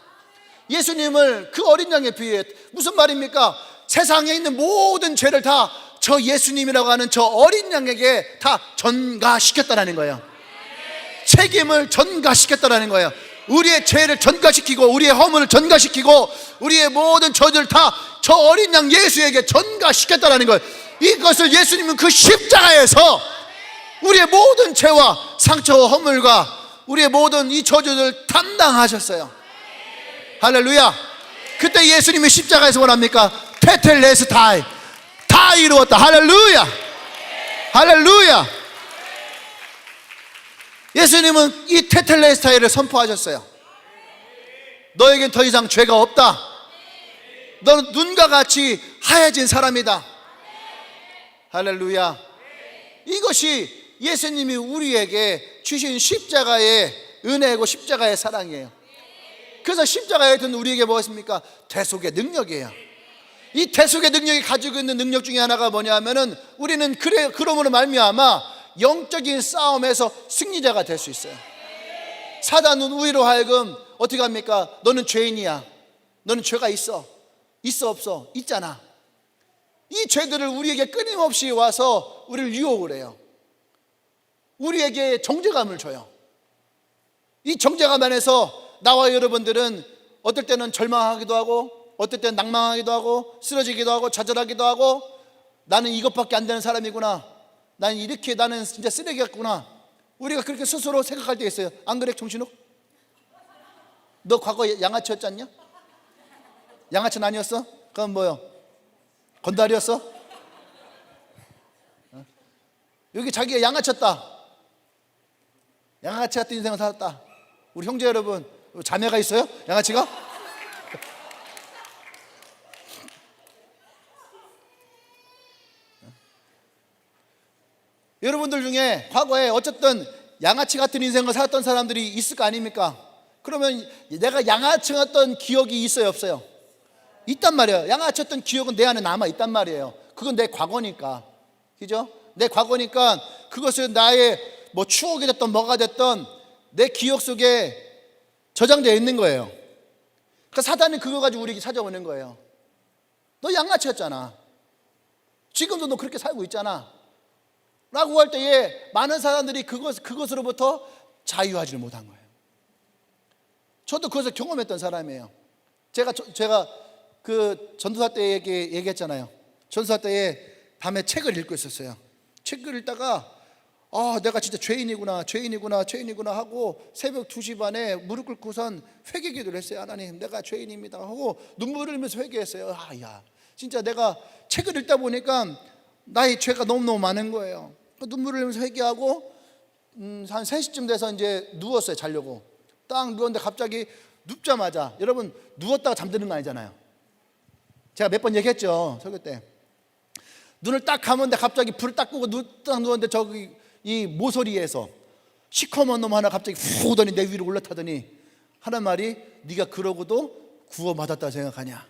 예수님을 그 어린 양에 비유해. 무슨 말입니까? 세상에 있는 모든 죄를 다 저 예수님이라고 하는 저 어린 양에게 다 전가시켰다라는 거예요. 책임을 전가시켰다라는 거예요. 우리의 죄를 전가시키고 우리의 허물을 전가시키고 우리의 모든 저주를 다 저 어린 양 예수에게 전가시켰다라는 거예요. 이것을 예수님은 그 십자가에서 우리의 모든 죄와 상처와 허물과 우리의 모든 이 저주를 담당하셨어요. 할렐루야. 그때 예수님이 십자가에서 뭐랍니까? 테텔레스타이, 다 이루었다. 할렐루야. 할렐루야. 예수님은 이 테텔레스타이를 선포하셨어요. 너에겐 더 이상 죄가 없다. 너는 눈과 같이 하얘진 사람이다. 할렐루야. 이것이 예수님이 우리에게 주신 십자가의 은혜고 십자가의 사랑이에요. 그래서 십자가에 든 우리에게 무엇입니까? 대속의 능력이에요. 이 대속의 능력이 가지고 있는 능력 중에 하나가 뭐냐면은 우리는 그러므로 말미암아 영적인 싸움에서 승리자가 될 수 있어요. 사단은 우리로 하여금 어떻게 합니까? 너는 죄인이야. 너는 죄가 있어. 있어 없어? 있잖아. 이 죄들을 우리에게 끊임없이 와서 우리를 유혹을 해요. 우리에게 정죄감을 줘요. 이 정죄감 안에서 나와 여러분들은 어떨 때는 절망하기도 하고 어떨 때는 낭망하기도 하고 쓰러지기도 하고 좌절하기도 하고 나는 이것밖에 안 되는 사람이구나. 나는 진짜 쓰레기 같구나. 우리가 그렇게 스스로 생각할 때 있어요. 안 그래, 정신욱? 너 과거 양아치였지 않냐? 양아치는 아니었어? 그럼 뭐요? 건달이었어? 여기 자기가 양아치였다, 양아치 같은 인생을 살았다. 우리 형제 여러분, 자매가 있어요? 양아치가? 여러분들 중에 과거에 어쨌든 양아치 같은 인생을 살았던 사람들이 있을 거 아닙니까? 그러면 내가 양아치였던 기억이 있어요, 없어요? 있단 말이에요. 양아치였던 기억은 내 안에 남아 있단 말이에요. 그건 내 과거니까, 그죠? 내 과거니까 그것은 나의 뭐 추억이 됐던 뭐가 됐던 내 기억 속에 저장되어 있는 거예요. 그러니까 사단이 그거 가지고 우리에게 찾아오는 거예요. 너 양아치였잖아, 지금도 너 그렇게 살고 있잖아 라고 할 때에 많은 사람들이 그것으로부터 자유하지를 못한 거예요. 저도 그것을 경험했던 사람이에요. 제가 그 전도사 때 얘기했잖아요. 전도사 때에 밤에 책을 읽고 있었어요. 책을 읽다가 내가 진짜 죄인이구나 하고 새벽 2시 반에 무릎 꿇고선 회개 기도를 했어요. 하나님, 내가 죄인입니다 하고 눈물을 흘리면서 회개했어요. 진짜 내가 책을 읽다 보니까 나의 죄가 너무너무 많은 거예요. 눈물을 흘리면서 회개하고 한 3시쯤 돼서 이제 누웠어요, 자려고. 딱 누웠는데 갑자기 눕자마자, 여러분 누웠다가 잠드는 거 아니잖아요. 제가 몇 번 얘기했죠, 설교 때. 눈을 딱 감았는데 갑자기 불을 딱 끄고 딱 누웠는데 저기 이 모서리에서 시커먼 놈 하나 갑자기 후 오더니 내 위로 올라타더니 하는 말이, 네가 그러고도 구원받았다 생각하냐?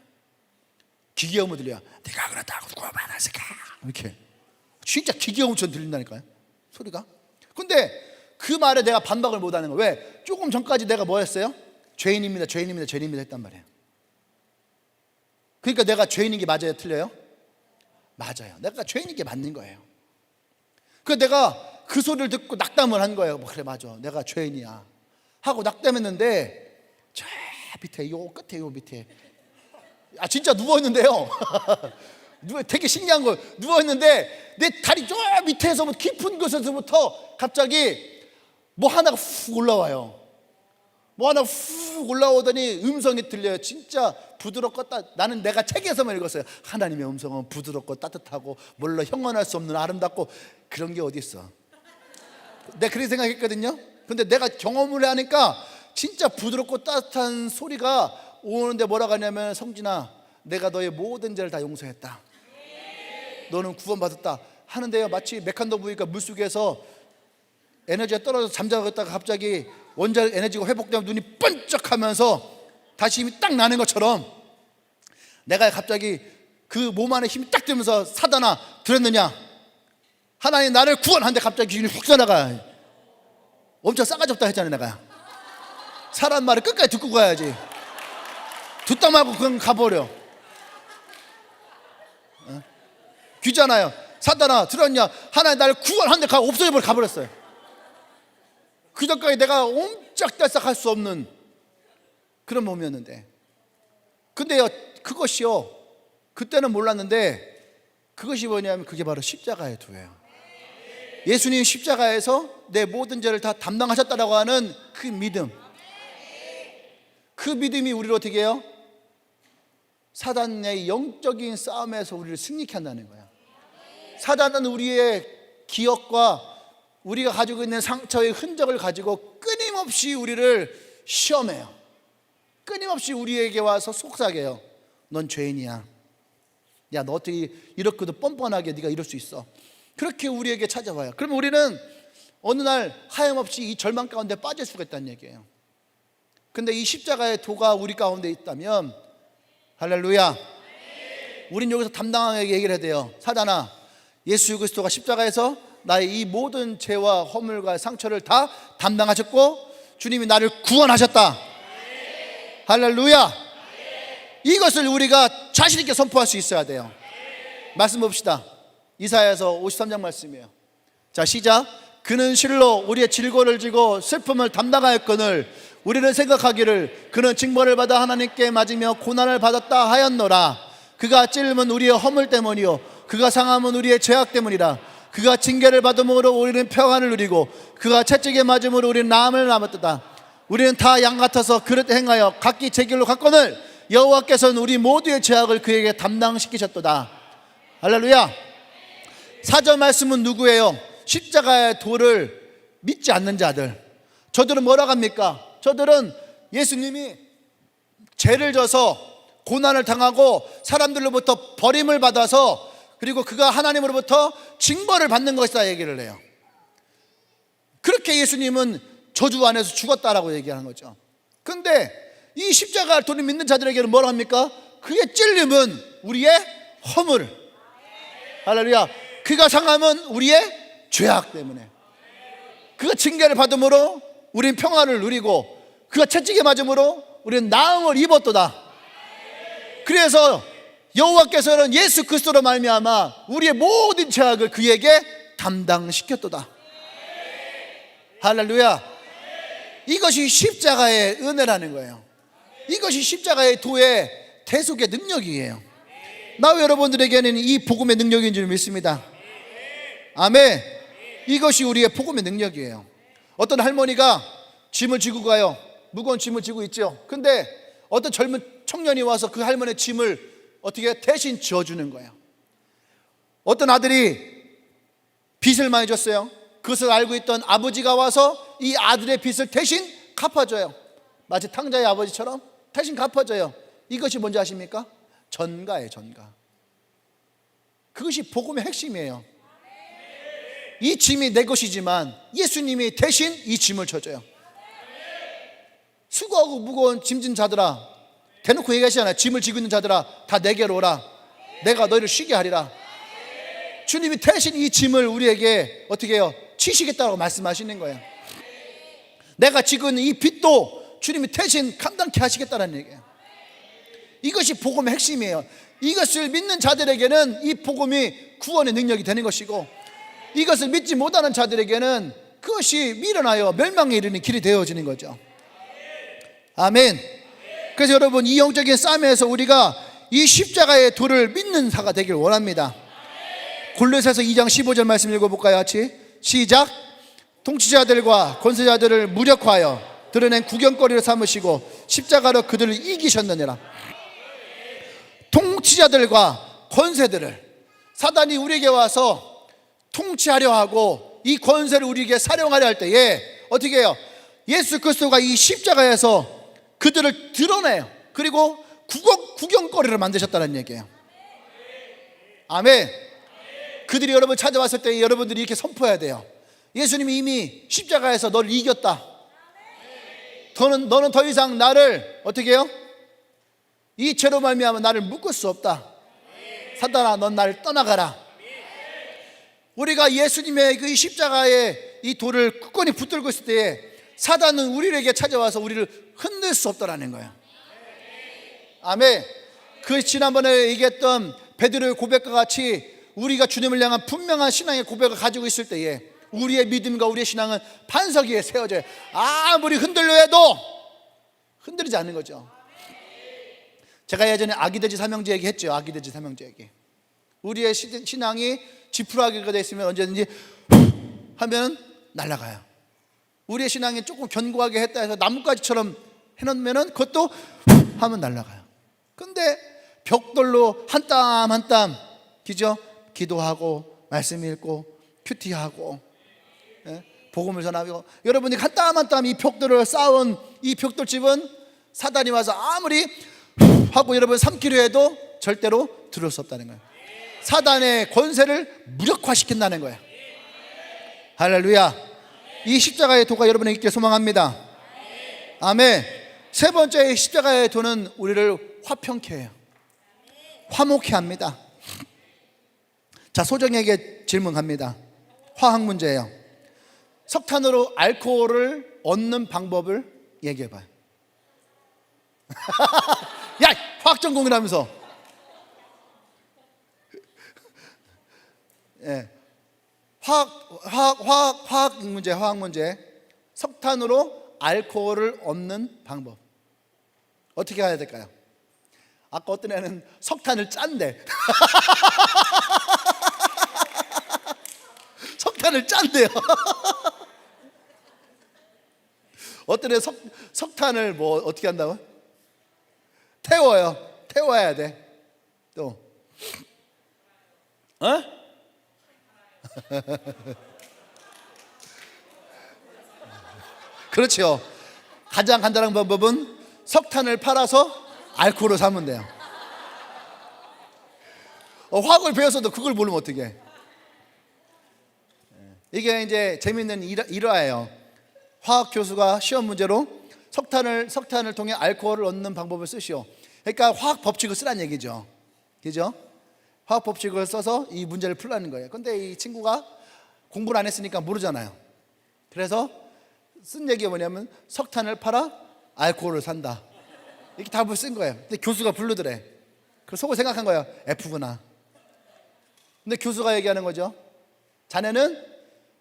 기계음을 들려. 네가 그렇다고 구원받았을까? 이렇게 진짜 기계음처럼 들린다니까요, 소리가. 근데 그 말에 내가 반박을 못하는 거예요. 왜? 조금 전까지 내가 뭐 했어요? 죄인입니다 했단 말이에요. 그러니까 내가 죄인인 게 맞아요, 틀려요? 맞아요. 내가 죄인인 게 맞는 거예요. 그래서 내가 그 소리를 듣고 낙담을 한 거예요. 그래, 맞아, 내가 죄인이야 하고 낙담했는데, 저 밑에, 요 끝에, 요 밑에, 진짜 누워있는데요. 되게 신기한 거예요. 누워있는데 내 다리 저 밑에서부터, 깊은 곳에서부터 갑자기 뭐 하나가 훅 올라와요. 뭐 하나 훅 올라오더니 음성이 들려요. 진짜 부드럽고 나는 내가 책에서만 읽었어요. 하나님의 음성은 부드럽고 따뜻하고 물론 형언할 수 없는 아름답고, 그런 게 어디 있어. 내가 그렇게 생각했거든요. 근데 내가 경험을 하니까 진짜 부드럽고 따뜻한 소리가 오는데 뭐라고 하냐면, 성진아, 내가 너의 모든 죄를 다 용서했다, 너는 구원받았다 하는데요, 마치 메칸도 부위가 물속에서 에너지가 떨어져서 잠자고 있다가 갑자기 원자력 에너지가 회복되면 눈이 번쩍하면서 다시 힘이 딱 나는 것처럼, 내가 갑자기 그 몸 안에 힘이 딱 들면서, 사단아 들었느냐, 하나님 나를 구원한데 갑자기 기운이 훅 살아가. 엄청 싸가지 없다 했잖아요. 내가 사람 말을 끝까지 듣고 가야지. 듣다 말고 그냥 가버려. 귀잖아요. 사단아 들었냐, 하나님 나를 구원한데 없어져버려 가버렸어요. 그전까지 내가 옴짝달싹 할 수 없는 그런 몸이었는데, 근데요, 그것이요, 그때는 몰랐는데 그것이 뭐냐면 그게 바로 십자가의 도예요. 예수님 십자가에서 내 모든 죄를 다 담당하셨다라고 하는 그 믿음, 그 믿음이 우리를 어떻게 해요? 사단의 영적인 싸움에서 우리를 승리케 한다는 거예요. 사단은 우리의 기억과 우리가 가지고 있는 상처의 흔적을 가지고 끊임없이 우리를 시험해요. 끊임없이 우리에게 와서 속삭여요. 넌 죄인이야. 야, 너 어떻게 이렇게도 뻔뻔하게 네가 이럴 수 있어. 그렇게 우리에게 찾아와요. 그러면 우리는 어느 날 하염없이 이 절망 가운데 빠질 수가 있다는 얘기예요. 근데 이 십자가의 도가 우리 가운데 있다면, 할렐루야, 우린 여기서 담당하게 얘기를 해야 돼요. 사단아, 예수 그리스도가 십자가에서 나의 이 모든 죄와 허물과 상처를 다 담당하셨고 주님이 나를 구원하셨다. 할렐루야. 이것을 우리가 자신 있게 선포할 수 있어야 돼요. 말씀 봅시다. 이사야서 53장 말씀이에요. 자, 시작. 그는 실로 우리의 질고를 지고 슬픔을 담당하였거늘 우리는 생각하기를 그는 징벌을 받아 하나님께 맞으며 고난을 받았다 하였노라. 그가 찔림은 우리의 허물 때문이요 그가 상함은 우리의 죄악 때문이라. 그가 징계를 받음으로 우리는 평안을 누리고 그가 채찍에 맞음으로 우리는 나음을 남았도다. 우리는 다 양 같아서 그릇 행하여 각기 제 길로 갔거늘 여호와께서는 우리 모두의 죄악을 그에게 담당시키셨도다. 할렐루야. 4절 말씀은 누구예요? 십자가의 도를 믿지 않는 자들, 저들은 뭐라고 합니까? 저들은 예수님이 죄를 져서 고난을 당하고 사람들로부터 버림을 받아서 그리고 그가 하나님으로부터 징벌을 받는 것이다 얘기를 해요. 그렇게 예수님은 저주 안에서 죽었다라고 얘기하는 거죠. 그런데 이 십자가 도를 믿는 자들에게는 뭐라 합니까? 그의 찔림은 우리의 허물, 할렐루야, 그가 상함은 우리의 죄악 때문에, 그가 징계를 받음으로 우리는 평화를 누리고 그가 채찍에 맞음으로 우리는 나음을 입었도다. 그래서 여호와께서는 예수 그리스도로 말미암아 우리의 모든 죄악을 그에게 담당시켰도다. 할렐루야. 이것이 십자가의 은혜라는 거예요. 이것이 십자가의 도의 대속의 능력이에요. 나 여러분들에게는 이 복음의 능력인 줄 믿습니다. 아멘. 이것이 우리의 복음의 능력이에요. 어떤 할머니가 짐을 지고 가요. 무거운 짐을 지고 있죠. 근데 어떤 젊은 청년이 와서 그 할머니의 짐을 어떻게 대신 지어주는 거예요. 어떤 아들이 빚을 많이 줬어요. 그것을 알고 있던 아버지가 와서 이 아들의 빚을 대신 갚아줘요. 마치 탕자의 아버지처럼 대신 갚아줘요. 이것이 뭔지 아십니까? 전가예요, 전가. 그것이 복음의 핵심이에요. 이 짐이 내 것이지만 예수님이 대신 이 짐을 져줘요. 수고하고 무거운 짐진 자들아, 대놓고 얘기하시잖아요. 짐을 지고 있는 자들아, 다 내게로 오라. 내가 너희를 쉬게 하리라. 주님이 대신 이 짐을 우리에게 어떻게 해요? 치시겠다고 말씀하시는 거예요. 내가 지고 있는 이 빚도 주님이 대신 감당케 하시겠다는 얘기예요. 이것이 복음의 핵심이에요. 이것을 믿는 자들에게는 이 복음이 구원의 능력이 되는 것이고, 이것을 믿지 못하는 자들에게는 그것이 미련하여 멸망에 이르는 길이 되어지는 거죠. 아멘. 그래서 여러분, 이 영적인 싸움에서 우리가 이 십자가의 도를 믿는 자가 되길 원합니다. 골로새서 2장 15절 말씀 읽어볼까요? 같이 시작. 통치자들과 권세자들을 무력화하여 드러낸 구경거리를 삼으시고 십자가로 그들을 이기셨느니라. 통치자들과 권세들을, 사단이 우리에게 와서 통치하려 하고 이 권세를 우리에게 사용하려 할 때에 어떻게 해요? 예수 그리스도가 이 십자가에서 그들을 드러내요. 그리고 구경거리를 만드셨다는 얘기예요. 아멘. 그들이 여러분 찾아왔을 때 여러분들이 이렇게 선포해야 돼요. 예수님이 이미 십자가에서 너를 이겼다. 너는 더 이상 나를 어떻게 해요? 이 죄로 말미암아 나를 묶을 수 없다. 사단아, 넌 나를 떠나가라. 우리가 예수님의 그 십자가의 이 돌을 굳건히 붙들고 있을 때에 사단은 우리에게 찾아와서 우리를 흔들 수 없다라는 거예요. 아멘. 그 지난번에 얘기했던 베드로의 고백과 같이 우리가 주님을 향한 분명한 신앙의 고백을 가지고 있을 때에 우리의 믿음과 우리의 신앙은 반석 위에 세워져요. 아무리 흔들려 해도 흔들리지 않는 거죠. 제가 예전에 아기돼지 삼형제 얘기했죠. 아기돼지 삼형제 얘기. 우리의 신앙이 지푸라기가 되어 있으면 언제든지 하면 날아가요. 우리의 신앙이 조금 견고하게 했다 해서 나뭇가지처럼 해놓으면 그것도 하면 날아가요. 근데 벽돌로 한 땀 한 땀 그죠? 기도하고 말씀 읽고 큐티하고 복음을 전하고, 여러분이 한 땀 한 땀 이 벽돌을 쌓은 이 벽돌집은 사단이 와서 아무리 하고 여러분 삼키려 해도 절대로 들을 수 없다는 거예요. 사단의 권세를 무력화시킨다는 거예요. 할렐루야. 이 십자가의 도가 여러분에게 있길 소망합니다. 아멘. 세 번째, 십자가의 도는 우리를 화평케 해요. 화목케 합니다. 자, 소정에게 질문합니다. 화학 문제예요. 석탄으로 알코올을 얻는 방법을 얘기해봐요. 야, 화학 전공이라면서. 예. 화학 문제. 석탄으로 알코올을 얻는 방법. 어떻게 해야 될까요? 아까 어떤 애는 석탄을 짠대. 석탄을 짠대요. 어떤 애 석탄을 뭐 어떻게 한다고? 태워요. 태워야 돼. 또 그렇죠. 가장 간단한 방법은 석탄을 팔아서 알코올을 사면 돼요. 화학을 배웠어도 그걸 모르면 어떡해. 이게 이제 재밌는 일화예요. 화학 교수가 시험 문제로 석탄을 통해 알코올을 얻는 방법을 쓰시오. 그러니까 화학 법칙을 쓰라는 얘기죠. 그죠? 화학 법칙을 써서 이 문제를 풀라는 거예요. 근데 이 친구가 공부를 안 했으니까 모르잖아요. 그래서 쓴 얘기가 뭐냐면 석탄을 팔아 알코올을 산다, 이렇게 답을 쓴 거예요. 근데 교수가 부르더래. 그래서 속으로 생각한 거예요. F구나. 근데 교수가 얘기하는 거죠. 자네는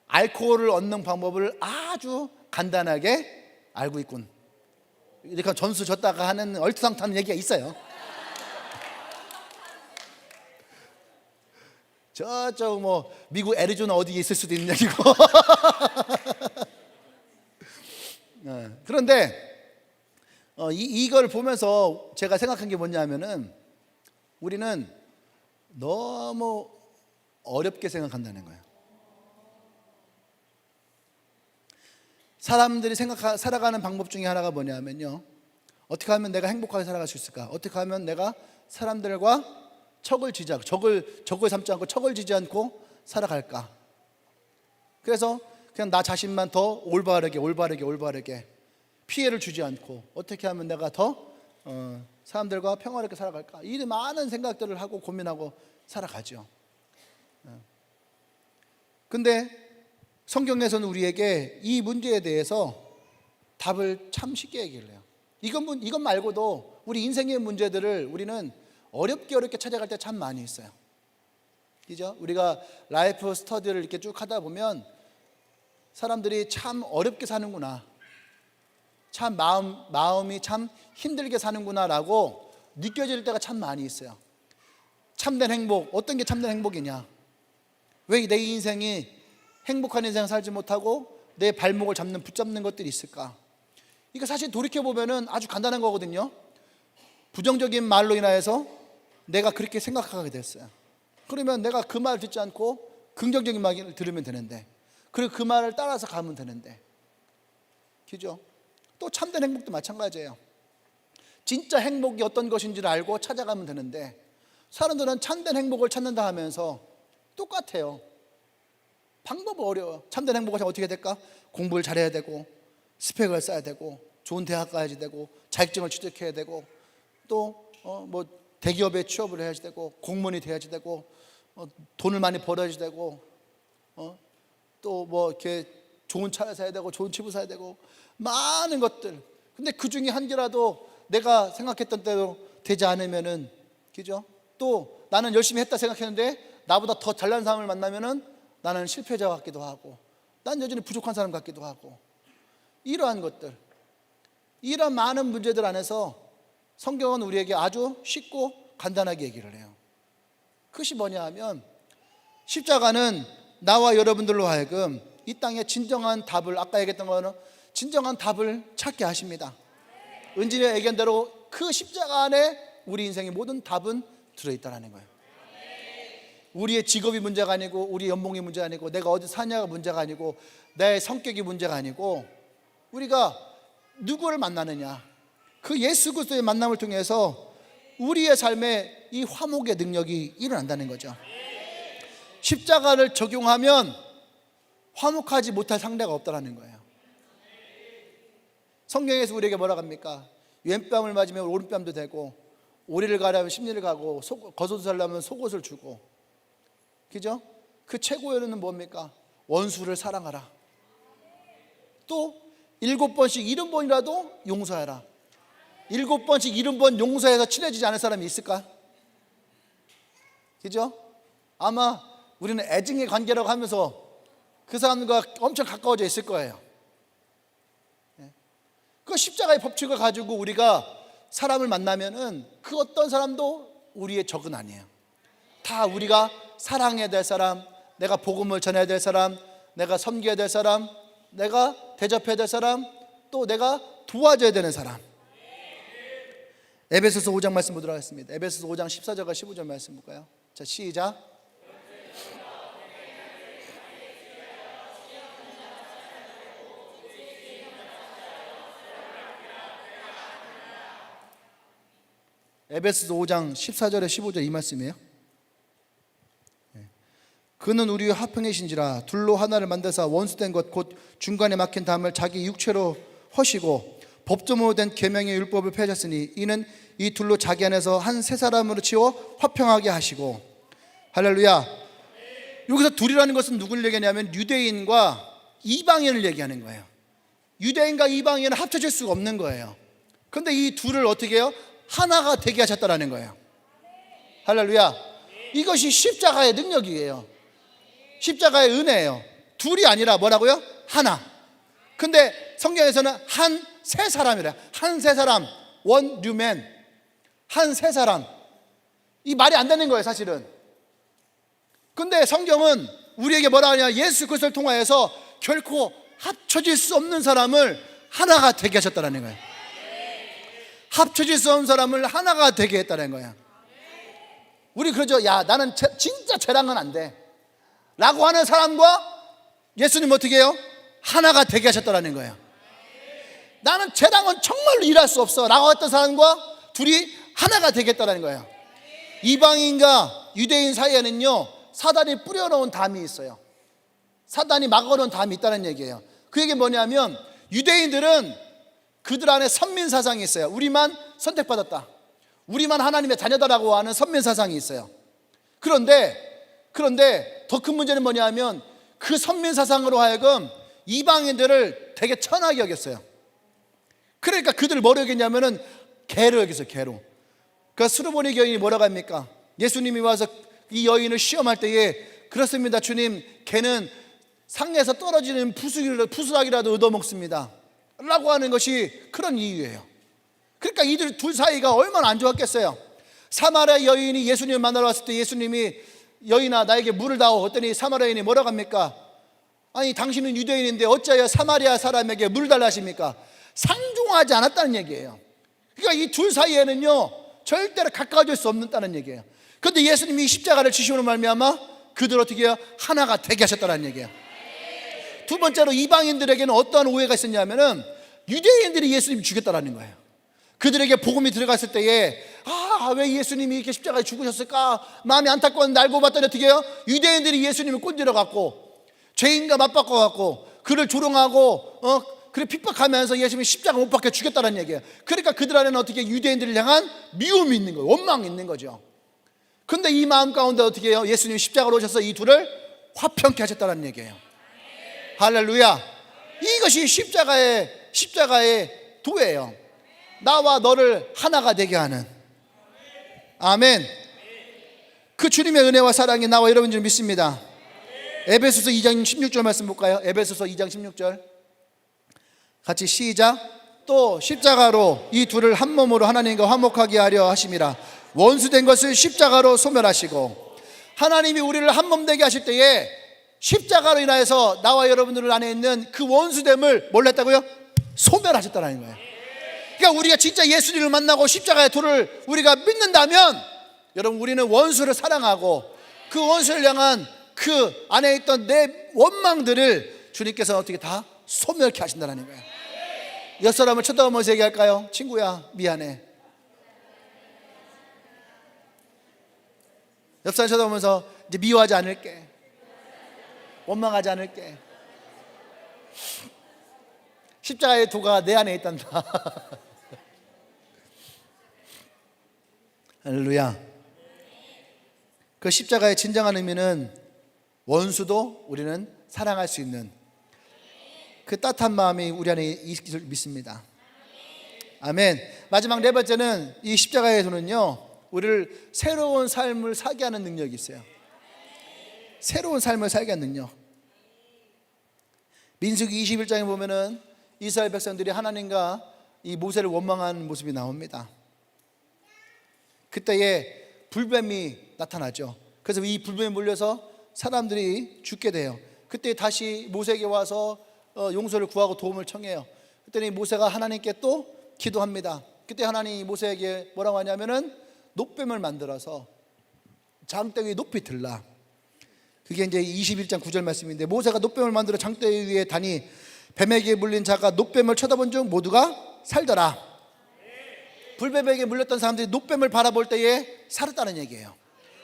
알코올을 얻는 방법을 아주 간단하게 알고 있군. 이렇게 점수 줬다가 하는 얼토당토하는 얘기가 있어요. 저쪽 뭐 미국 애리조나 어디에 있을 수도 있는 얘기고. 그런데 이걸 보면서 제가 생각한 게 뭐냐면은 우리는 너무 어렵게 생각한다는 거예요. 사람들이 살아가는 방법 중에 하나가 뭐냐면요, 어떻게 하면 내가 행복하게 살아갈 수 있을까? 어떻게 하면 내가 사람들과 적을 삼지 않고 척을 지지 않고 살아갈까? 그래서 그냥 나 자신만 더 올바르게 피해를 주지 않고 어떻게 하면 내가 더 사람들과 평화롭게 살아갈까? 이 많은 생각들을 하고 고민하고 살아가죠. 근데 성경에서는 우리에게 이 문제에 대해서 답을 참 쉽게 얘기를 해요. 이것 말고도 우리 인생의 문제들을 우리는 어렵게 찾아갈 때 참 많이 있어요. 그죠? 우리가 라이프 스터디를 이렇게 쭉 하다 보면 사람들이 참 어렵게 사는구나, 참 마음이 참 힘들게 사는구나라고 느껴질 때가 참 많이 있어요. 참된 행복, 어떤 게 참된 행복이냐? 왜 내 인생이 행복한 인생을 살지 못하고 내 발목을 붙잡는 것들이 있을까? 이거 사실 돌이켜보면 아주 간단한 거거든요. 부정적인 말로 인하여서 내가 그렇게 생각하게 됐어요. 그러면 내가 그 말을 듣지 않고 긍정적인 말을 들으면 되는데, 그리고 그 말을 따라서 가면 되는데, 그죠? 또 참된 행복도 마찬가지예요. 진짜 행복이 어떤 것인지를 알고 찾아가면 되는데, 사람들은 참된 행복을 찾는다 하면서 똑같아요. 방법은 어려워요. 참된 행복을 찾으면 어떻게 될까? 공부를 잘해야 되고, 스펙을 쌓아야 되고, 좋은 대학 가야지 되고, 자격증을 취득해야 되고, 또 뭐 대기업에 취업을 해야지 되고, 공무원이 돼야지 되고, 돈을 많이 벌어야지 되고, 또 뭐 이렇게 좋은 차를 사야 되고, 좋은 집을 사야 되고, 많은 것들. 근데 그 중에 한 개라도 내가 생각했던 대로 되지 않으면은, 그죠? 또 나는 열심히 했다 생각했는데 나보다 더 잘난 사람을 만나면은 나는 실패자 같기도 하고, 난 여전히 부족한 사람 같기도 하고, 이러한 것들, 이런 많은 문제들 안에서 성경은 우리에게 아주 쉽고 간단하게 얘기를 해요. 그것이 뭐냐 하면, 십자가는 나와 여러분들로 하여금 이 땅의 진정한 답을, 아까 얘기했던 거는 진정한 답을 찾게 하십니다. 은진이의 의견대로 그 십자가 안에 우리 인생의 모든 답은 들어있다는 거예요. 우리의 직업이 문제가 아니고, 우리 연봉이 문제가 아니고, 내가 어디 사냐가 문제가 아니고, 내 성격이 문제가 아니고, 우리가 누구를 만나느냐, 그 예수 그리스도의 만남을 통해서 우리의 삶에 이 화목의 능력이 일어난다는 거죠. 십자가를 적용하면 화목하지 못할 상대가 없다는 거예요. 성경에서 우리에게 뭐라고 합니까? 왼뺨을 맞으면 오른뺨도 되고, 오리를 가려면 십리를 가고, 겉옷을 살려면 속옷을 주고, 그죠? 그 최고요는 뭡니까? 원수를 사랑하라. 또 7번씩 70번이라도 용서하라. 7번씩 70번 용서해서 친해지지 않을 사람이 있을까? 그죠? 아마 우리는 애증의 관계라고 하면서 그 사람과 엄청 가까워져 있을 거예요. 그 십자가의 법칙을 가지고 우리가 사람을 만나면은 그 어떤 사람도 우리의 적은 아니에요. 다 우리가 사랑해야 될 사람, 내가 복음을 전해야 될 사람, 내가 섬겨야 될 사람, 내가 대접해야 될 사람, 또 내가 도와줘야 되는 사람. 에베소서 5장 말씀 보도록 하겠습니다. 에베소서 5장 14절과 15절 말씀 볼까요? 자, 시작. 에베소서 5장 14절에 15절 이 말씀이에요. 그는 우리의 화평이신지라 둘로 하나를 만드사 원수된 것 곧 중간에 막힌 담을 자기 육체로 허시고 법조문으로 된 계명의 율법을 폐하셨으니 이는 이 둘로 자기 안에서 한 세 사람으로 치워 화평하게 하시고. 할렐루야. 여기서 둘이라는 것은 누구를 얘기하냐면 유대인과 이방인을 얘기하는 거예요. 유대인과 이방인은 합쳐질 수가 없는 거예요. 그런데 이 둘을 어떻게 해요? 하나가 되게 하셨다라는 거예요. 할렐루야. 이것이 십자가의 능력이에요. 십자가의 은혜예요. 둘이 아니라 뭐라고요? 하나. 근데 성경에서는 한 세 사람이라. 한 세 사람, one new man. 한 세 사람. 이 말이 안 되는 거예요, 사실은. 근데 성경은 우리에게 뭐라 하냐? 예수 그리스도를 통하여서 결코 합쳐질 수 없는 사람을 하나가 되게 하셨다는 거예요. 합쳐질 수 없는 사람을 하나가 되게 했다는 거예요. 우리 그러죠. 야, 나는 진짜 쟤랑은 안 돼 라고 하는 사람과 예수님 어떻게 해요? 하나가 되게 하셨다는 거예요. 나는 쟤랑은 정말로 일할 수 없어 라고 했던 사람과 둘이 하나가 되겠다는 거예요. 이방인과 유대인 사이에는요, 사단이 뿌려놓은 담이 있어요. 사단이 막아놓은 담이 있다는 얘기예요. 그 얘기는 뭐냐면 유대인들은 그들 안에 선민사상이 있어요. 우리만 선택받았다, 우리만 하나님의 자녀다라고 하는 선민사상이 있어요. 그런데 더 큰 문제는 뭐냐면 그 선민사상으로 하여금 이방인들을 되게 천하게 여겼어요. 그러니까 그들을 뭐로 여겼냐면은 개로 여겼어요. 개로. 그 수르보니 여인이 뭐라고 합니까? 예수님이 와서 이 여인을 시험할 때에 그렇습니다 주님, 개는 상에서 떨어지는 푸스락이라도 얻어먹습니다 라고 하는 것이 그런 이유예요. 그러니까 이들 둘 사이가 얼마나 안 좋았겠어요. 사마리아 여인이 예수님을 만나러 왔을 때 예수님이 여인아 나에게 물을 다오 했더니 사마리아 여인이 뭐라고 합니까? 아니 당신은 유대인인데 어찌하여 사마리아 사람에게 물을 달라 하십니까? 상종하지 않았다는 얘기예요. 그러니까 이 둘 사이에는요 절대로 가까워질 수 없다는 얘기예요. 그런데 예수님이 십자가를 지심으로 말미암아 그들 어떻게 해요? 하나가 되게 하셨다는 얘기예요. 두 번째로 이방인들에게는 어떠한 오해가 있었냐면은 유대인들이 예수님 죽였다라는 거예요. 그들에게 복음이 들어갔을 때에 왜 예수님이 이렇게 십자가에 죽으셨을까 마음이 안타까웠는데 알고 봤더니 어떻게 해요? 유대인들이 예수님을 꼰지러 갖고 죄인과 맞바꿔 갖고 그를 조롱하고 그를 핍박하면서 예수님이 십자가 못 박혀 죽였다는 얘기예요. 그러니까 그들 안에는 어떻게 유대인들을 향한 미움이 있는 거예요. 원망이 있는 거죠. 근데 이 마음 가운데 어떻게 해요? 예수님이 십자가로 오셔서 이 둘을 화평케 하셨다는 얘기예요. 할렐루야. 이것이 십자가의 도예요. 나와 너를 하나가 되게 하는. 아멘. 그 주님의 은혜와 사랑이 나와 여러분 줄 믿습니다. 에베소서 2장 16절 말씀 볼까요? 에베소서 2장 16절 같이 시작. 또 십자가로 이 둘을 한 몸으로 하나님과 화목하게 하려 하심이라. 원수된 것을 십자가로 소멸하시고. 하나님이 우리를 한 몸 되게 하실 때에 십자가로 인하여서 나와 여러분들 안에 있는 그 원수됨을 뭘 했다고요? 소멸하셨다는 거예요. 그러니까 우리가 진짜 예수님을 만나고 십자가의 도를 우리가 믿는다면 여러분 우리는 원수를 사랑하고 그 원수를 향한 그 안에 있던 내 원망들을 주님께서 어떻게 다 소멸케 하신다는 거예요. 옆 사람을 쳐다보면서 얘기할까요? 친구야 미안해. 옆 사람 쳐다보면서 이제 미워하지 않을게, 원망하지 않을게. 십자가의 도가 내 안에 있단다. 할렐루야. 그 십자가의 진정한 의미는 원수도 우리는 사랑할 수 있는 그 따뜻한 마음이 우리 안에 있을 줄 믿습니다. 아멘. 마지막 네 번째는 이 십자가의 도는요 우리를 새로운 삶을 살게 하는 능력이 있어요. 새로운 삶을 살게 하는 능력. 민수기 21장에 보면은 이스라엘 백성들이 하나님과 이 모세를 원망하는 모습이 나옵니다. 그때에 불뱀이 나타나죠. 그래서 이 불뱀에 물려서 사람들이 죽게 돼요. 그때 다시 모세에게 와서 용서를 구하고 도움을 청해요. 그랬더니 모세가 하나님께 또 기도합니다. 그때 하나님이 모세에게 뭐라고 하냐면은 놋뱀을 만들어서 장대위 높이 들라. 그게 이제 21장 9절 말씀인데 모세가 놋뱀을 만들어 장대위 위에 다니 뱀에게 물린 자가 놋뱀을 쳐다본 중 모두가 살더라. 불뱀에게 물렸던 사람들이 노뱀을 바라볼 때에 살았다는 얘기예요.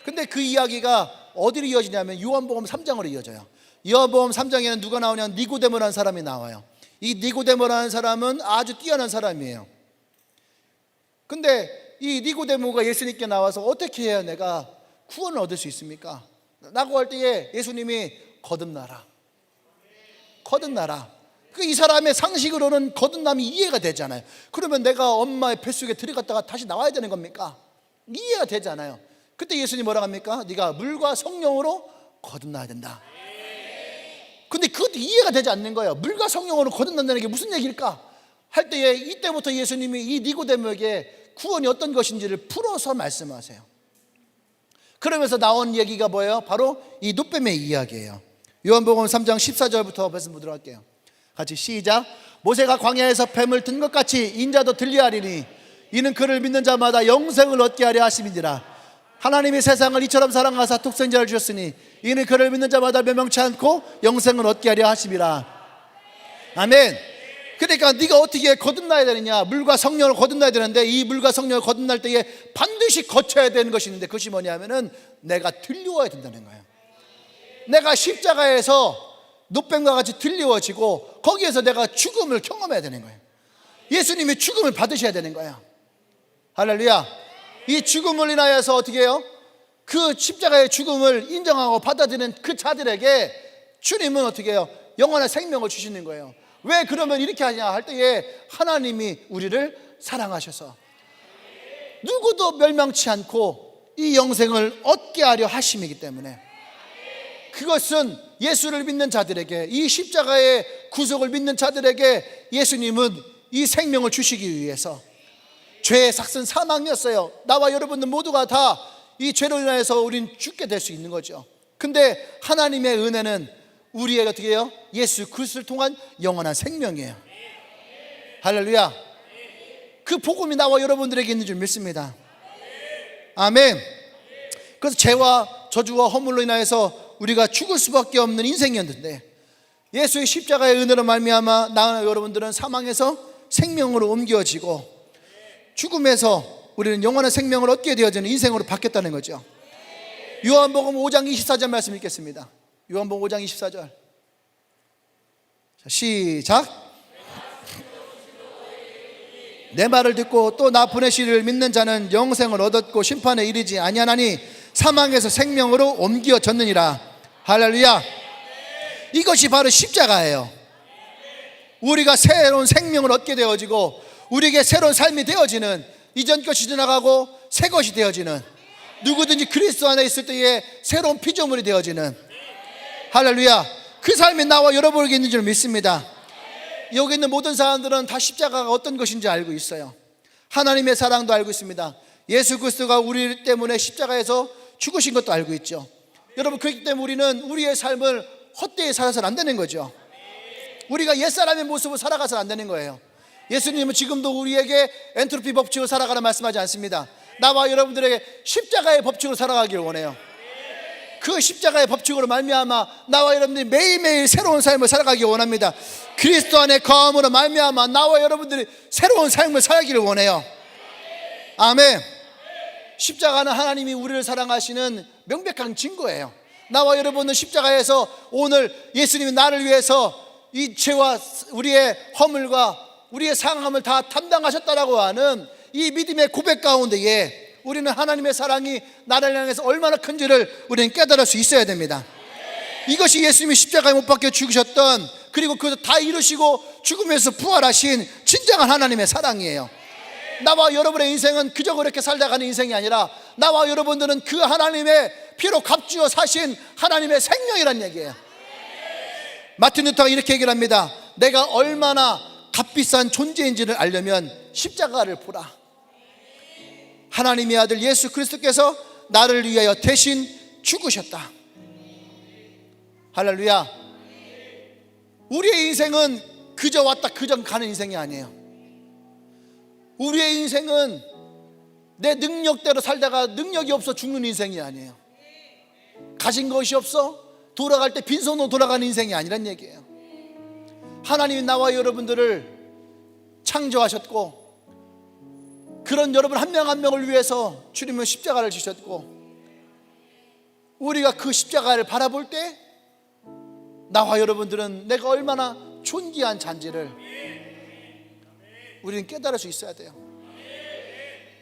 근데 그 이야기가 어디로 이어지냐면 요한복음 3장으로 이어져요. 요한복음 3장에는 누가 나오냐면 니고데모라는 사람이 나와요. 이 니고데모라는 사람은 아주 뛰어난 사람이에요. 근데 이 니고데모가 예수님께 나와서 어떻게 해야 내가 구원을 얻을 수 있습니까? 라고 할 때에 예수님이 거듭나라. 이 사람의 상식으로는 거듭남이 이해가 되잖아요. 그러면 내가 엄마의 뱃속에 들어갔다가 다시 나와야 되는 겁니까? 이해가 되잖아요. 그때 예수님이 뭐라고 합니까? 네가 물과 성령으로 거듭나야 된다. 근데 그것도 이해가 되지 않는 거예요. 물과 성령으로 거듭난다는 게 무슨 얘기일까? 할 때에 이때부터 예수님이 이 니고데모에게 구원이 어떤 것인지를 풀어서 말씀하세요. 그러면서 나온 얘기가 뭐예요? 바로 이 노뱀의 이야기예요. 요한복음 3장 14절부터 말씀 보도록 할게요. 같이 시작. 모세가 광야에서 뱀을 든 것 같이 인자도 들리하리니 이는 그를 믿는 자마다 영생을 얻게 하려 하심이니라. 하나님이 세상을 이처럼 사랑하사 독생자를 주셨으니 이는 그를 믿는 자마다 멸망치 않고 영생을 얻게 하려 하심이라. 아멘. 그러니까 네가 어떻게 거듭나야 되느냐? 물과 성령을 거듭나야 되는데 이 물과 성령을 거듭날 때에 반드시 거쳐야 되는 것이 있는데 그것이 뭐냐면은 내가 들려와야 된다는 거예요. 내가 십자가에서 노뱀과 같이 들려워지고 거기에서 내가 죽음을 경험해야 되는 거예요. 예수님이 죽음을 받으셔야 되는 거예요. 할렐루야. 이 죽음을 인하여서 어떻게 해요? 그 십자가의 죽음을 인정하고 받아들이는 그 자들에게 주님은 어떻게 해요? 영원한 생명을 주시는 거예요. 왜 그러면 이렇게 하냐 할 때에 하나님이 우리를 사랑하셔서 누구도 멸망치 않고 이 영생을 얻게 하려 하심이기 때문에 그것은 예수를 믿는 자들에게, 이 십자가의 구속을 믿는 자들에게 예수님은 이 생명을 주시기 위해서, 죄의 삭은 사망이었어요. 나와 여러분들 모두가 다 이 죄로 인해서 우린 죽게 될 수 있는 거죠. 근데 하나님의 은혜는 우리에게 어떻게 해요? 예수 그리스도를 통한 영원한 생명이에요. 할렐루야. 그 복음이 나와 여러분들에게 있는 줄 믿습니다. 아멘. 그래서 죄와 저주와 허물로 인하여서 우리가 죽을 수밖에 없는 인생이었는데 예수의 십자가의 은혜로 말미암아 나와 여러분들은 사망에서 생명으로 옮겨지고 죽음에서 우리는 영원한 생명을 얻게 되어지는 인생으로 바뀌었다는 거죠. 요한복음 5장 24절 말씀 읽겠습니다. 요한복음 5장 24절. 자, 시작. 내 말을 듣고 또 나 보내시를 믿는 자는 영생을 얻었고 심판에 이르지 아니하나니 사망에서 생명으로 옮겨졌느니라. 할렐루야. 이것이 바로 십자가예요. 우리가 새로운 생명을 얻게 되어지고 우리에게 새로운 삶이 되어지는, 이전 것이 지나가고 새 것이 되어지는, 누구든지 그리스도 안에 있을 때에 새로운 피조물이 되어지는, 할렐루야, 그 삶이 나와 여러분에게 있는 줄 믿습니다. 여기 있는 모든 사람들은 다 십자가가 어떤 것인지 알고 있어요. 하나님의 사랑도 알고 있습니다. 예수 그리스도가 우리 때문에 십자가에서 죽으신 것도 알고 있죠. 여러분, 그렇기 때문에 우리는 우리의 삶을 헛되이 살아서는 안 되는 거죠. 우리가 옛사람의 모습을 살아가서는 안 되는 거예요. 예수님은 지금도 우리에게 엔트로피 법칙으로 살아가라 말씀하지 않습니다. 나와 여러분들에게 십자가의 법칙으로 살아가길 원해요. 그 십자가의 법칙으로 말미암아 나와 여러분들이 매일매일 새로운 삶을 살아가길 원합니다. 그리스도 안에 거함으로 말미암아 나와 여러분들이 새로운 삶을 살기를 원해요. 아멘. 십자가는 하나님이 우리를 사랑하시는 명백한 증거예요. 나와 여러분은 십자가에서 오늘 예수님이 나를 위해서 이 죄와 우리의 허물과 우리의 상함을 다 담당하셨다라고 하는 이 믿음의 고백 가운데에 우리는 하나님의 사랑이 나를 향해서 얼마나 큰지를 우리는 깨달을 수 있어야 됩니다. 이것이 예수님이 십자가에 못 박혀 죽으셨던, 그리고 그것을 다 이루시고 죽음에서 부활하신 진정한 하나님의 사랑이에요. 나와 여러분의 인생은 그저 그렇게 살다 가는 인생이 아니라 나와 여러분들은 그 하나님의 피로 값주어 사신 하나님의 생명이란 얘기예요. 마틴 루터가 이렇게 얘기를 합니다. 내가 얼마나 값비싼 존재인지를 알려면 십자가를 보라. 하나님의 아들 예수 그리스도께서 나를 위하여 대신 죽으셨다. 할렐루야. 우리의 인생은 그저 왔다 그저 가는 인생이 아니에요. 우리의 인생은 내 능력대로 살다가 능력이 없어 죽는 인생이 아니에요. 가진 것이 없어 돌아갈 때 빈손으로 돌아가는 인생이 아니란 얘기예요. 하나님이 나와 여러분들을 창조하셨고 그런 여러분 한 명 한 명을 위해서 주님은 십자가를 지셨고, 우리가 그 십자가를 바라볼 때 나와 여러분들은 내가 얼마나 존귀한 잔지를 우리는 깨달을 수 있어야 돼요.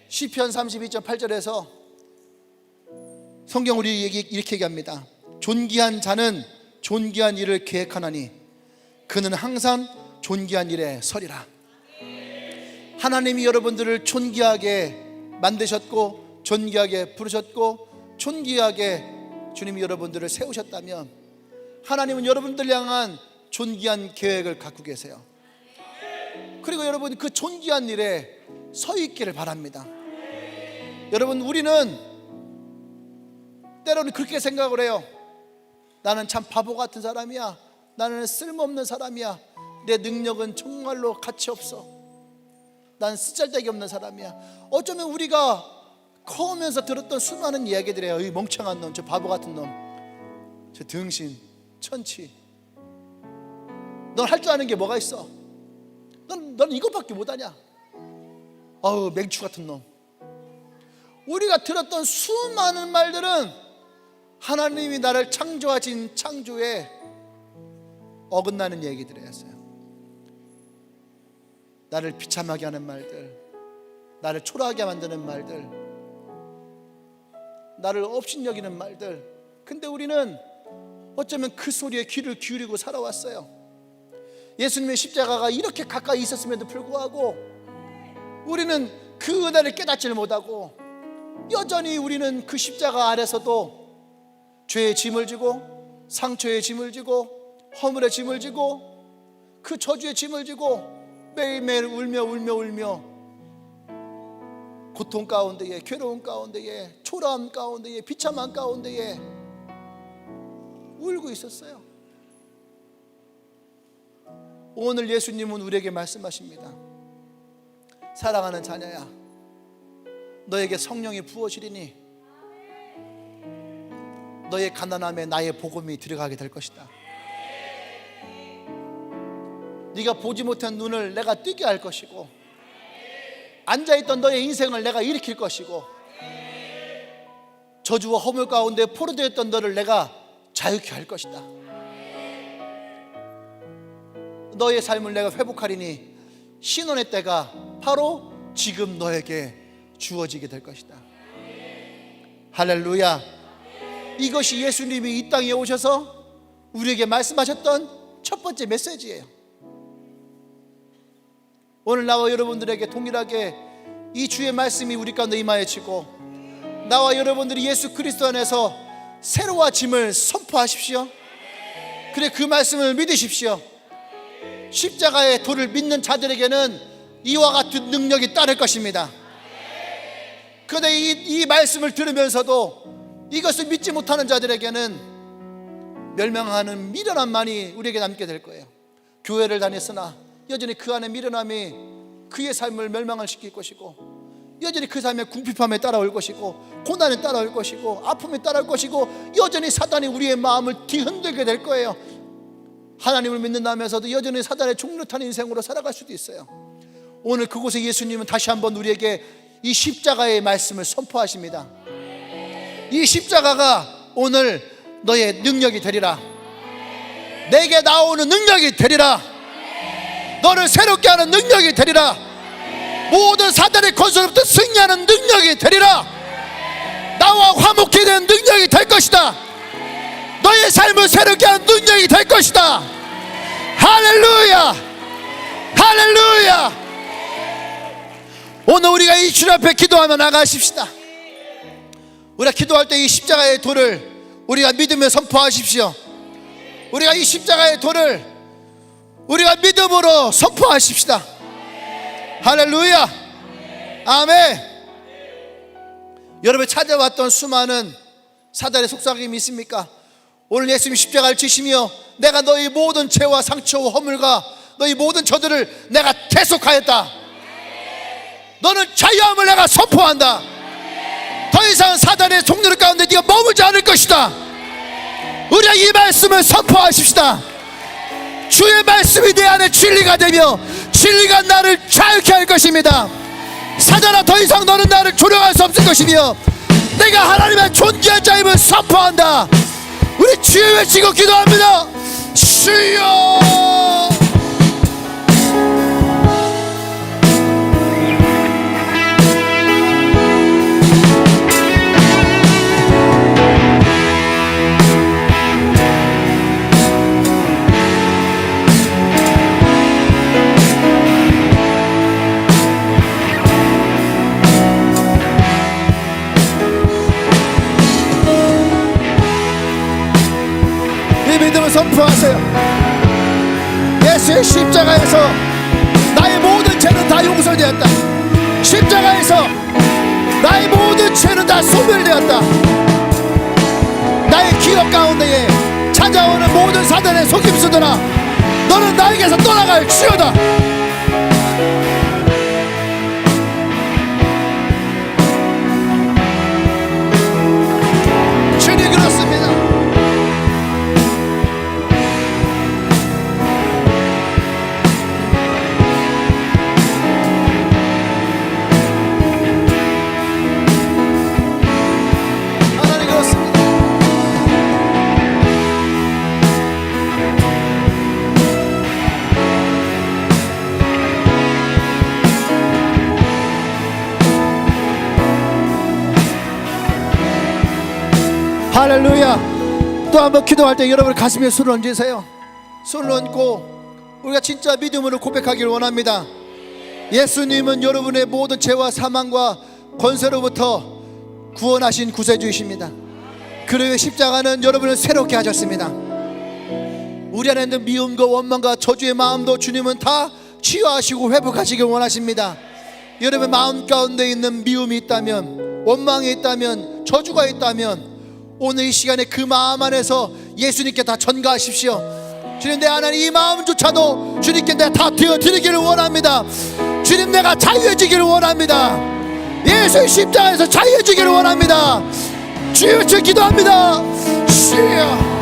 시편 32.8절에서 성경 우리 이렇게 얘기합니다. 존귀한 자는 존귀한 일을 계획하나니 그는 항상 존귀한 일에 서리라. 하나님이 여러분들을 존귀하게 만드셨고, 존귀하게 부르셨고, 존귀하게 주님이 여러분들을 세우셨다면 하나님은 여러분들 향한 존귀한 계획을 갖고 계세요. 그리고 여러분 그 존귀한 일에 서 있기를 바랍니다. 여러분, 우리는 때로는 그렇게 생각을 해요. 나는 참 바보 같은 사람이야. 나는 쓸모없는 사람이야. 내 능력은 정말로 가치 없어. 난 쓰잘데기 없는 사람이야. 어쩌면 우리가 커오면서 들었던 수많은 이야기들이에요. 이 멍청한 놈, 저 바보 같은 놈, 저 등신, 천치, 넌 할 줄 아는 게 뭐가 있어? 넌 이것밖에 못하냐? 어우, 맹추 같은 놈. 우리가 들었던 수많은 말들은 하나님이 나를 창조하신 창조에 어긋나는 얘기들이었어요. 나를 비참하게 하는 말들, 나를 초라하게 만드는 말들, 나를 업신여기는 말들. 근데 우리는 어쩌면 그 소리에 귀를 기울이고 살아왔어요. 예수님의 십자가가 이렇게 가까이 있었음에도 불구하고 우리는 그 은혜를 깨닫지를 못하고 여전히 우리는 그 십자가 아래서도 죄의 짐을 지고, 상처의 짐을 지고, 허물의 짐을 지고, 그 저주의 짐을 지고 매일매일 울며 고통 가운데에, 괴로움 가운데에, 초라함 가운데에, 비참함 가운데에 울고 있었어요. 오늘 예수님은 우리에게 말씀하십니다. 사랑하는 자녀야, 너에게 성령이 부어지리니 너의 가난함에 나의 복음이 들어가게 될 것이다. 네가 보지 못한 눈을 내가 뜨게 할 것이고, 앉아있던 너의 인생을 내가 일으킬 것이고, 저주와 허물 가운데 포로되었던 너를 내가 자유케 할 것이다. 너의 삶을 내가 회복하리니 신혼의 때가 바로 지금 너에게 주어지게 될 것이다. 할렐루야. 이것이 예수님이 이 땅에 오셔서 우리에게 말씀하셨던 첫 번째 메시지예요. 오늘 나와 여러분들에게 동일하게 이 주의 말씀이 우리 가운데 임하여지고, 나와 여러분들이 예수 그리스도 안에서 새로워짐을 선포하십시오. 그래, 그 말씀을 믿으십시오. 십자가의 도를 믿는 자들에게는 이와 같은 능력이 따를 것입니다. 그런데 이 말씀을 들으면서도 이것을 믿지 못하는 자들에게는 멸망하는 미련함만이 우리에게 남게 될 거예요. 교회를 다녔으나 여전히 그 안에 미련함이 그의 삶을 멸망을 시킬 것이고, 여전히 그 삶에 궁핍함에 따라올 것이고, 고난에 따라올 것이고, 아픔에 따라올 것이고, 여전히 사단이 우리의 마음을 뒤흔들게 될 거예요. 하나님을 믿는다면서도 여전히 사단의 종노탄 인생으로 살아갈 수도 있어요. 오늘 그곳에 예수님은 다시 한번 우리에게 이 십자가의 말씀을 선포하십니다. 이 십자가가 오늘 너의 능력이 되리라. 내게 나오는 능력이 되리라. 너를 새롭게 하는 능력이 되리라. 모든 사단의 권세로부터 승리하는 능력이 되리라. 나와 화목해 되는 능력이 될 것이다. 너의 삶을 새롭게 하는 능력이 될 것이다. 할렐루야, 할렐루야. 오늘 우리가 이 주님 앞에 기도하며 나가십시다. 우리가 기도할 때 이 십자가의 도를 우리가 믿으며 선포하십시오. 우리가 이 십자가의 도를 우리가 믿음으로 선포하십시다. 할렐루야, 아멘. 여러분 찾아왔던 수많은 사단의 속삭임이 있습니까? 오늘 예수님 십자가를 지시며 내가 너희 모든 죄와 상처와 허물과 너희 모든 저들을 내가 대속하였다. 너는 자유함을 내가 선포한다. 더 이상 사단의 속노릇 가운데 네가 머물지 않을 것이다. 우리가 이 말씀을 선포하십시다. 주의 말씀이 내 안에 진리가 되며 진리가 나를 자유케 할 것입니다. 사단아, 더 이상 너는 나를 조롱할 수 없을 것이며 내가 하나님의 존귀한 자임을 선포한다. 우리 주여 외치고 기도합니다. 주여. 선포하세요. 예수의 십자가에서 나의 모든 죄는 다 용서되었다. 십자가에서 나의 모든 죄는 다 소멸되었다. 나의 기억 가운데에 찾아오는 모든 사단의 속임수들아, 너는 나에게서 떠나갈 지어다. 주님, 그렇습니다. 할렐루야. 또 한번 기도할 때 여러분 가슴에 손을 얹으세요. 손을 얹고 우리가 진짜 믿음으로 고백하기를 원합니다. 예수님은 여러분의 모든 죄와 사망과 권세로부터 구원하신 구세주이십니다. 그리고 십자가는 여러분을 새롭게 하셨습니다. 우리 안에 있는 미움과 원망과 저주의 마음도 주님은 다 치유하시고 회복하시길 원하십니다. 여러분 마음 가운데 있는 미움이 있다면, 원망이 있다면, 저주가 있다면 오늘 이 시간에 그 마음 안에서 예수님께 다 전가하십시오. 주님, 내 안에 이 마음조차도 주님께 내가 다 되어드리기를 원합니다. 주님, 내가 자유해지기를 원합니다. 예수의 십자가에서 자유해지기를 원합니다. 주여, 저 기도합니다. 주여.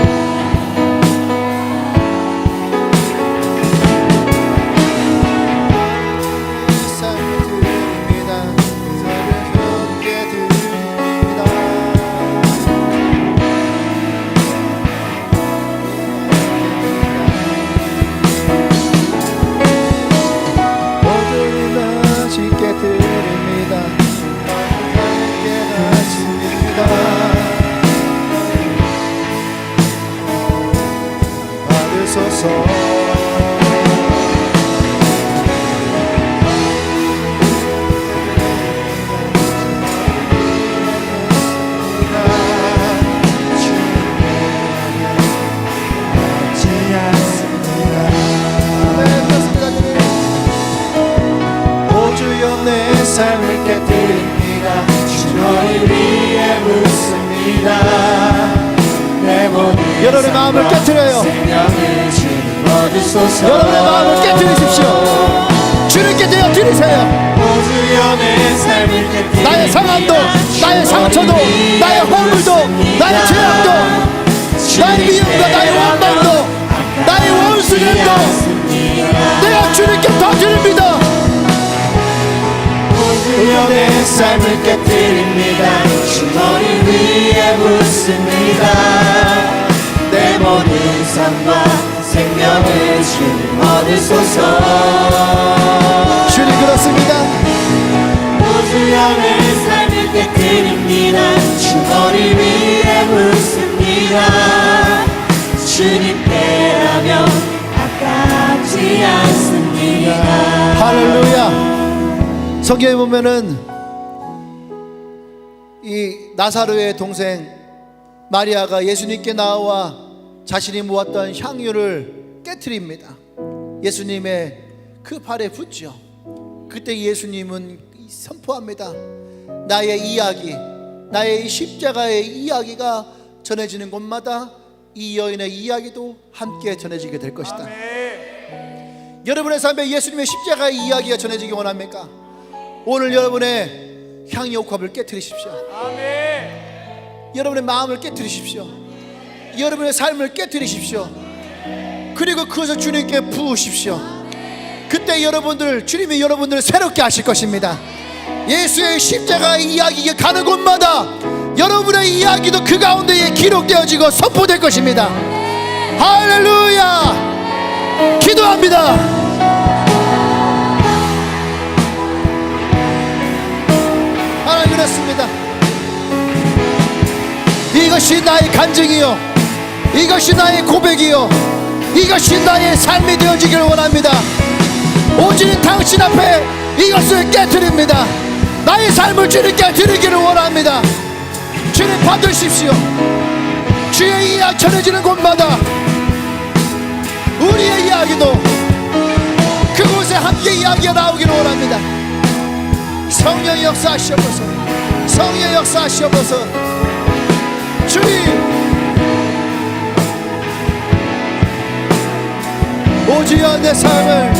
삶을 깨뜨립니다. 주 너를 위해 묻습니다. 내 모든 여러분의 마음을 깨뜨려요. 생명을 주님 얻으소서. 여러분의 마음을 깨뜨리십시오. 주님께 되어 드리세요. 오주여 내 삶을 깨뜨립니다. 나의 상함도, 나의 상처도, 나의 허물도, 나의 죄악도, 나의 미움과 나의 원망도, 나의 원수님도 내가 주님께 다 드립니다. 오주여 내 삶을 깨뜨립니다. 주 너를 위해 묻습니다. 내 모든 삶과 생명을 주님 얻으소서. 주님, 그렇습니다. 오주여 내 삶을 깨뜨립니다. 주 너를 위해 묻습니다. 주님께라면 아깝지 않습니다. 할렐루야. 성경에 보면은 이 나사로의 동생 마리아가 예수님께 나와 자신이 모았던 향유를 깨트립니다. 예수님의 그 발에 붓죠. 그때 예수님은 선포합니다. 나의 이야기, 나의 십자가의 이야기가 전해지는 곳마다 이 여인의 이야기도 함께 전해지게 될 것이다. 여러분의 삶에 예수님의 십자가의 이야기가 전해지기 원합니까? 오늘 여러분의 향유옥합을 깨트리십시오. 여러분의 마음을 깨트리십시오. 여러분의 삶을 깨트리십시오. 그리고 그것을 주님께 부으십시오. 그때 주님이 여러분들을 새롭게 하실 것입니다. 예수의 십자가의 이야기가 가는 곳마다 여러분의 이야기도 그 가운데에 기록되어지고 선포될 것입니다. 할렐루야. 기도합니다. 하나님 그렇습니다. 이것이 나의 간증이요, 이것이 나의 고백이요, 이것이 나의 삶이 되어지기를 원합니다. 오직 당신 앞에 이것을 깨뜨립니다. 나의 삶을 주님께 드리기를 원합니다. 주님 받으십시오. 주의 이야기 전해지는 곳마다 우리의 이야기도 그곳에 함께 이야기가 나오기를 원합니다. 성령 역사하시옵소서. 성령 역사하시옵소서. 주님, 오 주여 내 삶을,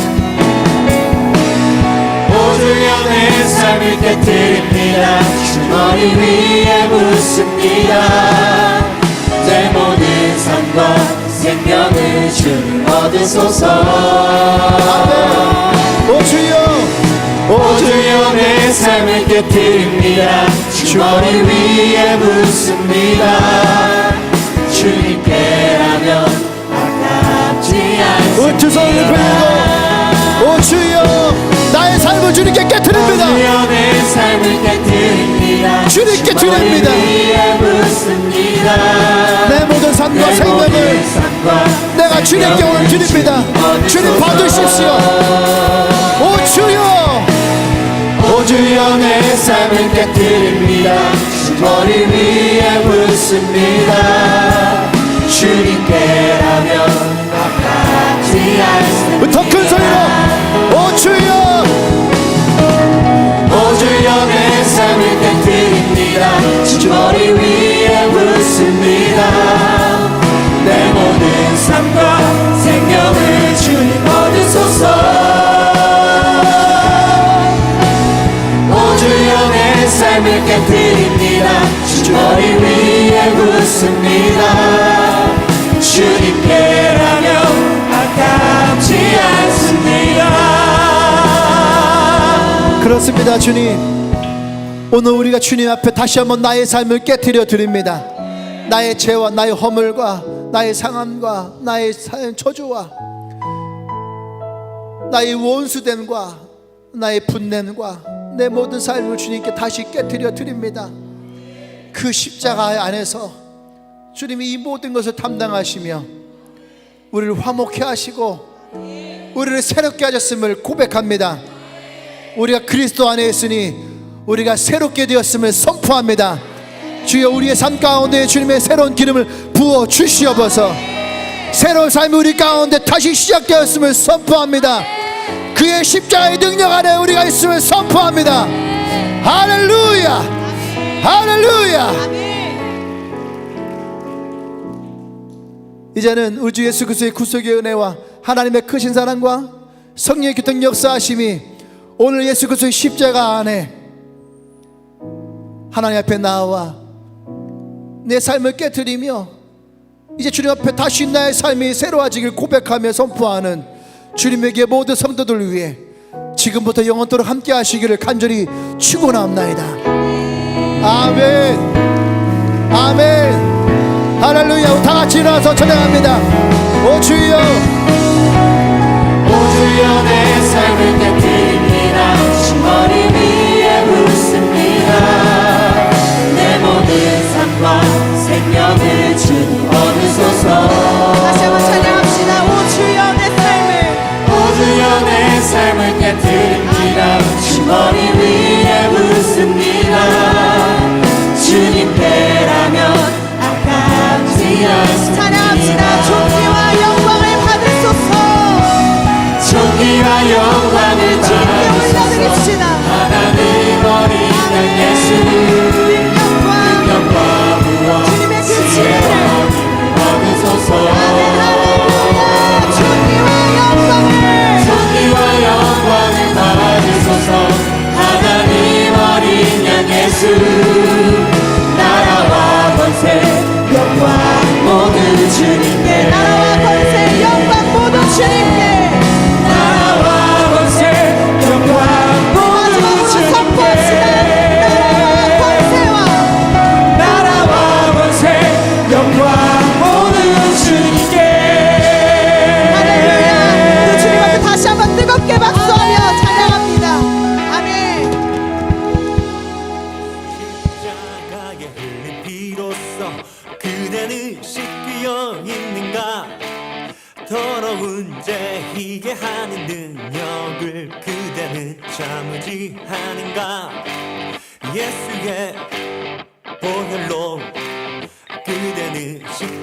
오 주여 내 삶을 깨뜨립니다. 주 머리 위에 묻습니다. 내 모든 삶과 생명을 주님 얻으소서. 오 주여, 오 주여 내 삶을 깨뜨립니다. 주 머리 위에 묻습니다. 주님께라면 아깝지 우리 두 손을 않습니다. 들고 오 주여 나의 삶을 주님께 깨뜨립니다. 오 주여 내 삶을 깨뜨립니다. 주님께 주 머리 드립니다. 위에 묻습니다. 내 모든 삶과 생명을 내가 주님께 오늘 드립니다. 주님 받으십시오. 오 주여, 오 주여 내 삶을 깨뜨립니다. 주 머리 위에 묻습니다. 주님께라면 아깝지 않습니다. 더 큰 소리로 오 주여, 오 주여 내 삶을 깨뜨립니다. 주 머리 위에 묻습니다. 내 모든 삶과 생명을 주님 얻으소서. 오 주여 내 삶을 깨뜨립니다. 주 머리 위에 묻습니다. 주님께라면 아깝지 않습니다. 그렇습니다. 주님, 오늘 우리가 주님 앞에 다시 한번 나의 삶을 깨뜨려 드립니다. 나의 죄와 나의 허물과 나의 상함과 나의 저주와 나의 원수됨과 나의 분냄과 내 모든 삶을 주님께 다시 깨뜨려 드립니다. 그 십자가 안에서 주님이 이 모든 것을 담당하시며 우리를 화목해 하시고 우리를 새롭게 하셨음을 고백합니다. 우리가 그리스도 안에 있으니 우리가 새롭게 되었음을 선포합니다. 주여 우리의 삶 가운데 주님의 새로운 기름을 부어 주시옵소서. 새로운 삶이 우리 가운데 다시 시작되었음을 선포합니다. 그의 십자가의 능력 안에 우리가 있음을 선포합니다. 할렐루야, 할렐루야. 이제는 우리 주 예수 그리스도의 구속의 은혜와 하나님의 크신 사랑과 성령의 교통 역사하심이 오늘 예수 그리스도의 십자가 안에 하나님 앞에 나와 내 삶을 깨뜨리며 이제 주님 앞에 다시 나의 삶이 새로워지길 고백하며 선포하는 주님에게 모든 성도들을 위해 지금부터 영원토록 함께 하시기를 간절히 축원합나이다. 아멘, 아멘. 할렐루야. 다 같이 일어나서 찬양합니다. 오 주여, 오 주여 내 삶을 깨뜨립니다. 주 머리 위에 묻습니다. 내 모든 삶과 생명을 주님 얻으소서. 다시 한번 찬양합시다. 오 주여 내 삶을, 오 주여 내 삶을 깨뜨립니다. 주 머리 위에 묻습니다. 주님께라면 찬양합시다. 존귀와 영광을 받으소서. 존귀와 영광을 주님께 올려드립시다. 하나님 어린 양 예수 능력과 부와 주님의 그 지혜를 얻으소서. 할렐루야. 존귀와 영광을 받으소서. 하나님 어린 양 예수 나라와 권세 영광 모두 주님께. 나라와 권세 영광 모두 주님께. 나라와 권세 영광 모두 그대는 씻기어 있는가 더러운 죄 희게 하는 능력을 그대는 참으지 하는가 예수의 보혈로 그대는 씻기